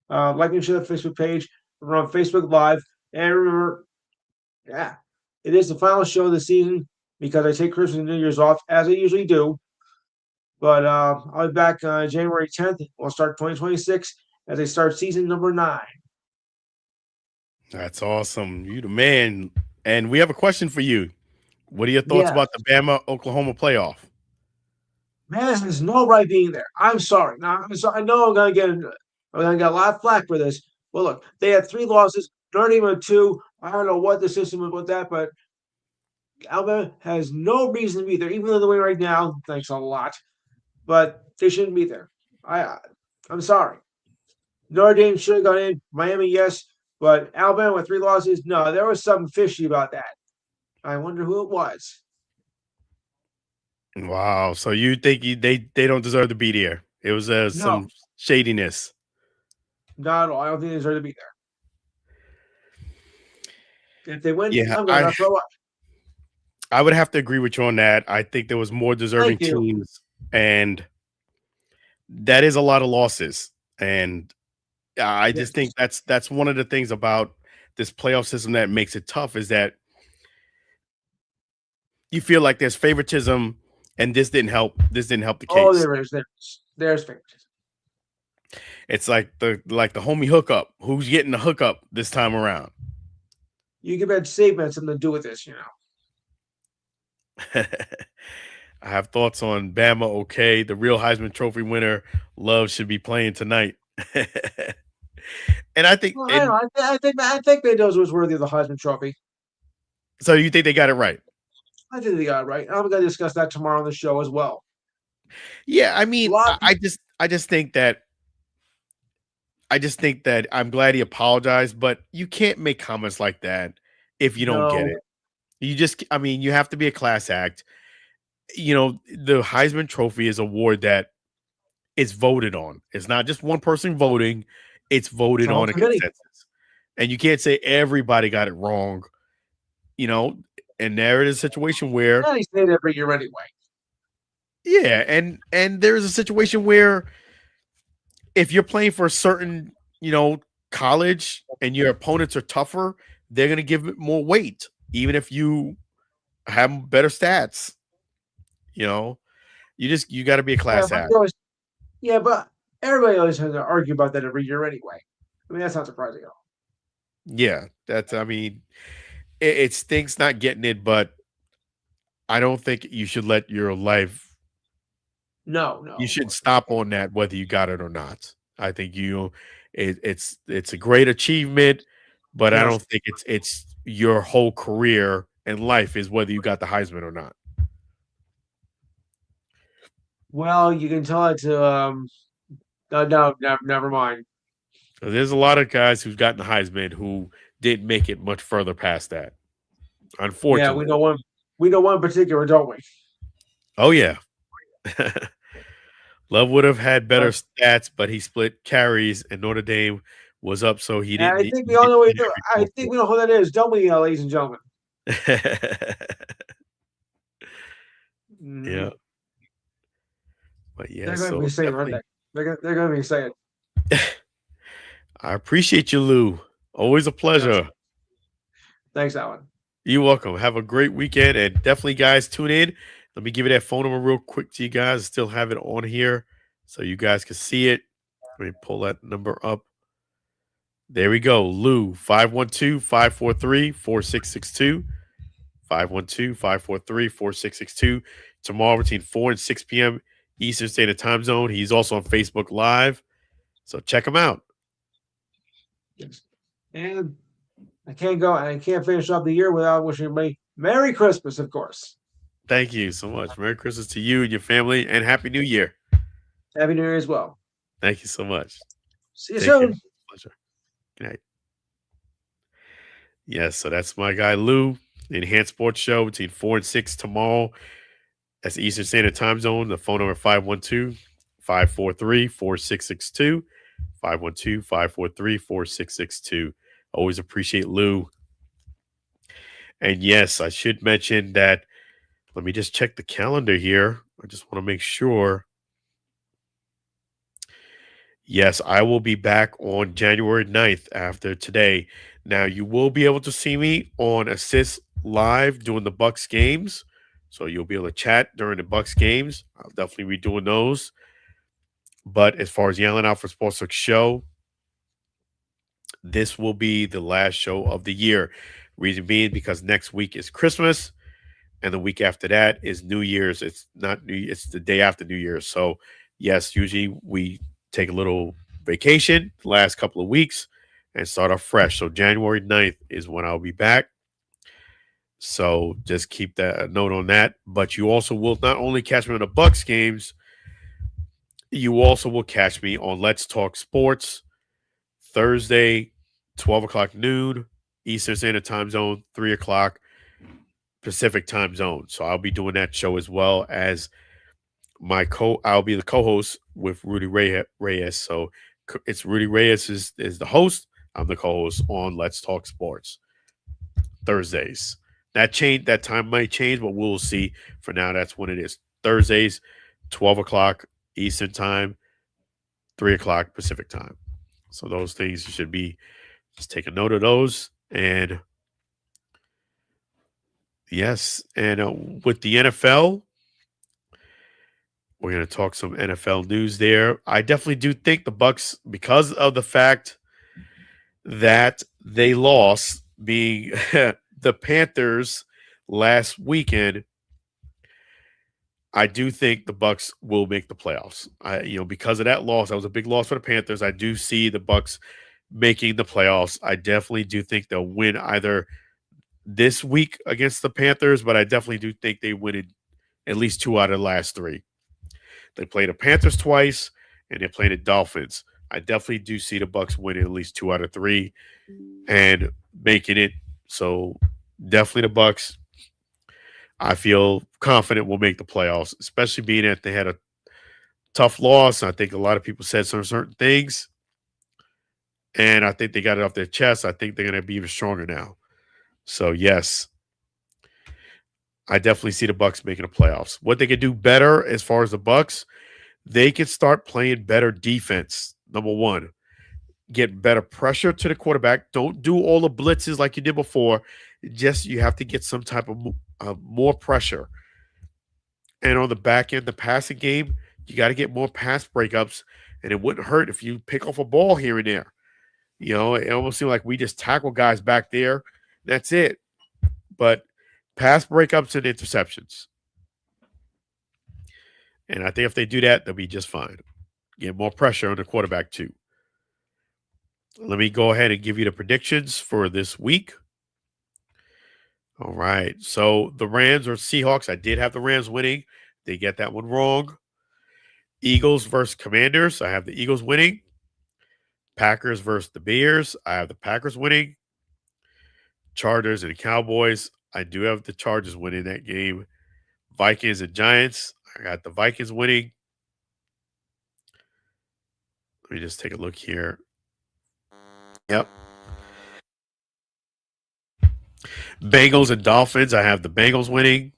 Like and share the Facebook page. We're on Facebook Live. And remember, yeah, it is the final show of the season because I take Christmas and New Year's off, as I usually do. But I'll be back January 10th. We'll start 2026 as I start season number 9. That's awesome. You the man. And we have a question for you. What are your thoughts Yeah, about the Bama Oklahoma playoff? man, there's no right being there. I'm sorry. Now, I'm sorry. I know I'm gonna get a lot of flack for this, Well, look, they had 3 losses, Notre Dame had 2. I don't know what the system is with that, but Alabama has no reason to be there, even though they're winning right now. Thanks a lot, but they shouldn't be there. I, I'm sorry. Notre Dame should have gone in. Miami, yes, but Alabama with 3 losses, no. There was something fishy about that. I wonder who it was. Wow. So you think they don't deserve to be there? It was No, some shadiness. not at all. I don't think they deserve to be there. If they win, Yeah, I'm going to throw up. I would have to agree with you on that. I think there was more deserving Thank you. teams, and that is a lot of losses. And I just Yes. think that's one of the things about this playoff system that makes it tough is that you feel like there's favoritism, and this didn't help. This didn't help the Oh, case. there's favoritism. It's like the homie hookup. Who's getting the hookup this time around? You can bet Saban had something to do with this, I have thoughts on Bama. Okay, the real Heisman Trophy winner, Love, should be playing tonight. And I think, Well, I don't and know. I think Mendoza was worthy of the Heisman Trophy. so you think they got it right? I think they got it right. I'm going to discuss that tomorrow on the show as well. Yeah, I A mean, lot of I just think that I'm glad he apologized, but you can't make comments like that if you don't get no, it. You just, I mean, you have to be a class act. You know, the Heisman Trophy is a award that is voted on. It's not just one person voting; it's it's voted a whole on a committee. consensus. And you can't say everybody got it wrong. You know, and there is a situation where, Yeah, he stayed every year anyway. yeah, and there's a situation where if you're playing for a certain, college and your opponents are tougher, they're going to give it more weight, even if you have better stats. You know, you got to be a Yeah, class but act. but everybody always has to argue about that every year anyway. I mean, that's not surprising at all. Yeah, that's. I mean, it stinks not getting it, but I don't think you should let your life. No, You no, of should course. stop on that whether you got it or not. I think it's a great achievement, but I Yes. don't think it's your whole career and life is whether you got the Heisman or not. Well, you can tell it to no, never mind. There's a lot of guys who've gotten the Heisman who didn't make it much further past that, Yeah, unfortunately. we know one in particular, don't we? Oh yeah. Love would have had better But stats, but he split carries, and Notre Dame was up, so he and didn't I need, think we he all didn't know need every I fourth think we know who that is, don't we, ladies and gentlemen? quarter. Mhm. Yeah, but yeah, They're going to be so saying, aren't definitely, they? They're going to be saying. I appreciate you, Lou. Always a Yes. pleasure. Thanks, Alan. You're welcome. Have a great weekend, and definitely, guys, tune in. Let me give you that phone number real quick to you guys. Still have it on here so you guys can see it. Let me pull that number up. There we go. Lou, 512-543-4662. 512-543-4662. Tomorrow between 4 and 6 p.m. Eastern Standard Time Zone. He's also on Facebook Live. So check him out. Yes. And I can't finish off the year without wishing everybody Merry Christmas, of course. Thank you so much. Merry Christmas to you and your family, and Happy New Year. Happy New Year as well. Thank you so much. See you Take care. soon. Pleasure. Good night. Yes, so that's my guy Lou, the Enhanced Sports Show between 4 and 6 tomorrow. That's the Eastern Standard Time Zone. The phone number 512-543-4662. 512-543-4662. Always appreciate Lou. And yes, I should mention that. Let me just check the calendar here. I just want to make sure. Yes, I will be back on January 9th after today. Now, you will be able to see me on Assist Live doing the Bucs games. So you'll be able to chat during the Bucs games. I'll definitely be doing those. But as far as the Allen Alford Sports Talk show, this will be the last show of the year. Reason being because next week is Christmas, and the week after that is New Year's. It's not New. It's the day after New Year's. So yes, usually we take a little vacation the last couple of weeks, and start off fresh. So January 9th is when I'll be back. So just keep that note on that. But you also will not only catch me on the Bucs games, you also will catch me on Let's Talk Sports Thursday, 12 o'clock noon, Eastern Standard Time Zone, 3 o'clock Pacific Time Zone. So I'll be doing that show as well as I'll be the co-host with Rudy Reyes. So it's Rudy Reyes is the host. I'm the co-host on Let's Talk Sports Thursdays. That time might change, but we'll see. For now, that's when it is. Thursdays, 12 o'clock Eastern Time, 3 o'clock Pacific Time. So those things you should be just take a note of those. And yes, and with the NFL, we're going to talk some NFL news there. I definitely do think the Bucs, because of the fact that they lost, being the Panthers last weekend, I do think the Bucs will make the playoffs. Because of that loss, that was a big loss for the Panthers. I do see the Bucs making the playoffs. I definitely do think they'll win either this week against the Panthers, but I definitely do think they win at least 2 out of the last 3. They played the Panthers twice, and they played the Dolphins. I definitely do see the Bucs winning at least 2 out of 3 and making it. So definitely the Bucs, I feel confident will make the playoffs, especially being that they had a tough loss. I think a lot of people said some certain things, and I think they got it off their chest. I think they're going to be even stronger now. So yes, I definitely see the Bucs making the playoffs. What they could do better as far as the Bucs, they can start playing better defense. Number one, get better pressure to the quarterback. Don't do all the blitzes like you did before. Just you have to get some type of more pressure. And on the back end, the passing game, you got to get more pass breakups. And it wouldn't hurt if you pick off a ball here and there. It almost seemed like we just tackle guys back there. That's it. But pass breakups and interceptions. And I think if they do that, they'll be just fine. Get more pressure on the quarterback, too. Let me go ahead and give you the predictions for this week. All right. So the Rams or Seahawks, I did have the Rams winning. They get that one wrong. Eagles versus Commanders, I have the Eagles winning. Packers versus the Bears, I have the Packers winning. Chargers and Cowboys, I do have the Chargers winning that game. Vikings and Giants, I got the Vikings winning. Let me just take a look here. Yep. Bengals and Dolphins, I have the Bengals winning.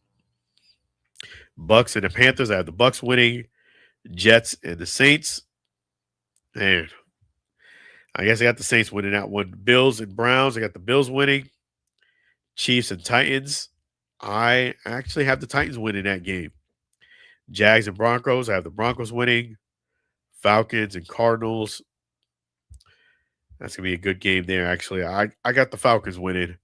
Bucs and the Panthers, I have the Bucs winning. Jets and the Saints. Man, I guess I got the Saints winning that one. Bills and Browns, I got the Bills winning. Chiefs and Titans, I actually have the Titans winning that game. Jags and Broncos, I have the Broncos winning. Falcons and Cardinals, that's going to be a good game there, actually. I got the Falcons winning.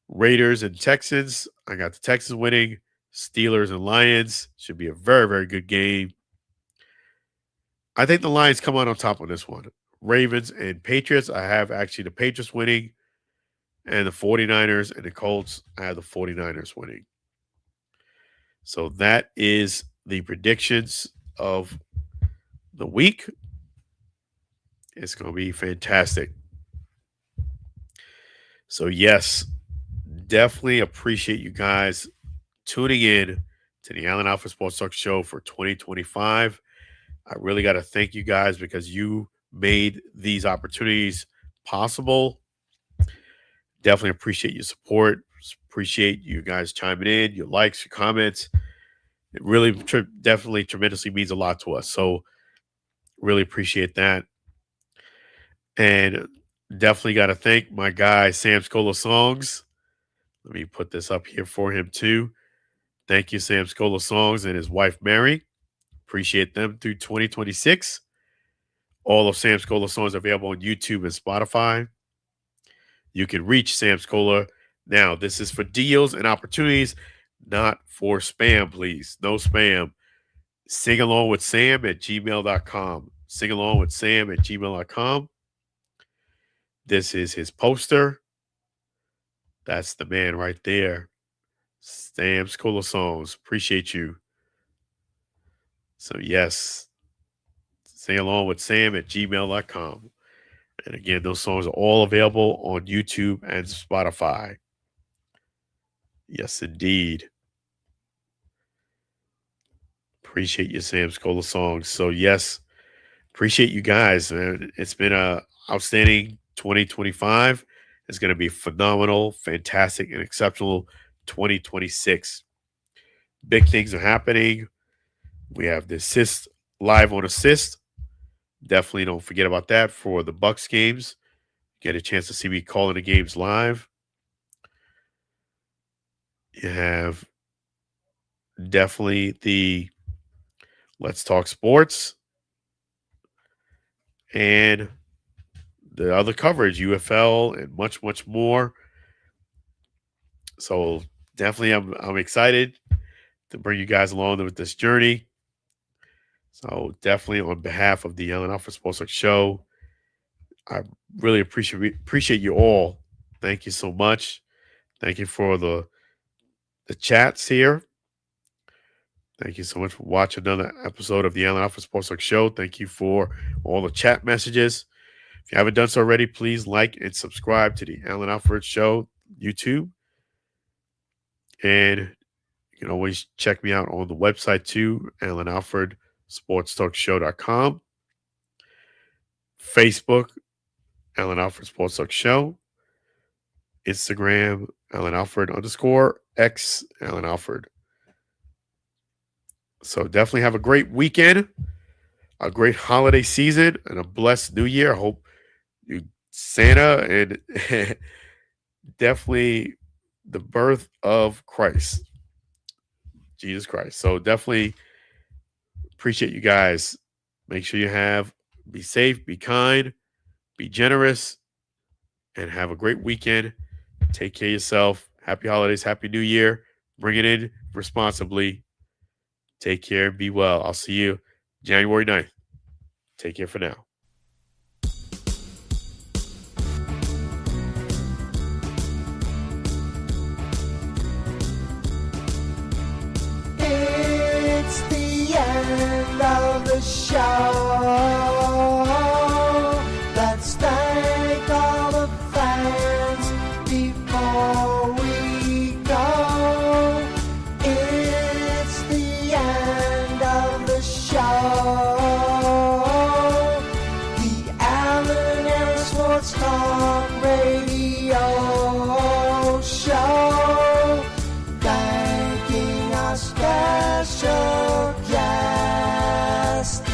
Raiders and Texans, I got the Texans winning. Steelers and Lions, should be a very, very good game. I think the Lions come out on top on this one. Ravens and Patriots, I have actually the Patriots winning. And the 49ers and the Colts, I have the 49ers winning. So that is the predictions of the week. It's going to be fantastic. So, yes, definitely appreciate you guys tuning in to the Allen Alford Sports Talk Show for 2025. I really got to thank you guys because you made these opportunities possible. Definitely appreciate your support. Appreciate you guys chiming in, your likes, your comments. It really definitely tremendously means a lot to us. So really appreciate that. And definitely got to thank my guy, Sam Scola Songs. Let me put this up here for him too. Thank you, Sam Scola Songs and his wife, Mary. Appreciate them through 2026. All of Sam Scola Songs are available on YouTube and Spotify. You can reach Sam Scola. Now, this is for deals and opportunities, not for spam, please. No spam. Sing along with Sam at gmail.com. Sing along with Sam at gmail.com. This is his poster. That's the man right there. Sam's Cola Songs. Appreciate you. So, yes, sing along with Sam at gmail.com. And again, those songs are all available on YouTube and Spotify. Yes, indeed. Appreciate you, Sam's Cola Songs. So, yes, appreciate you guys, man. It's been a outstanding 2025. It's going to be phenomenal, fantastic, and exceptional 2026. Big things are happening. We have the assist live on assist. Definitely don't forget about that for the Bucs games. Get a chance to see me calling the games live. You have definitely the Let's Talk Sports and the other coverage, UFL, and much, much more. So definitely I'm excited to bring you guys along with this journey. So definitely on behalf of the Alford Sports Talk Show, I really appreciate you all. Thank you so much. Thank you for the chats here. Thank you so much for watching another episode of the Alford Sports Talk Show. Thank you for all the chat messages. If you haven't done so already, please like and subscribe to the Alford Show YouTube. And you can always check me out on the website too, AlanAlfordSportsTalkShow.com. Facebook, Alan Alford Sports Talk Show. Instagram, @AlanAlford_X, Alan Alford. So definitely have a great weekend, a great holiday season, and a blessed new year. I hope you Santa and definitely the birth of Christ, Jesus Christ. So definitely appreciate you guys. Make sure you be safe, be kind, be generous, and have a great weekend. Take care of yourself. Happy holidays, happy new year. Bring it in responsibly. Take care and be well. I'll see you January 9th. Take care for now. It's the end of the show. Let's thank all the fans before we go. It's the end of the show. The Allen Air Sports Talk Radio Show. Thanking our special guest.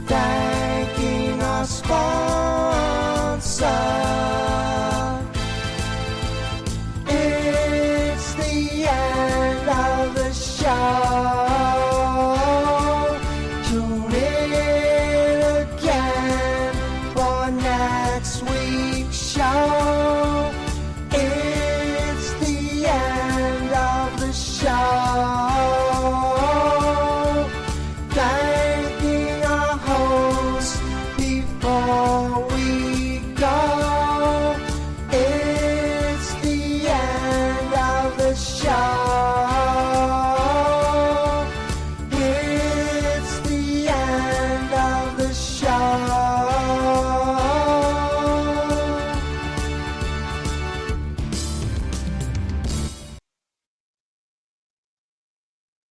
Thanking our sponsor. It's the end of the show. Tune in again for next week's show.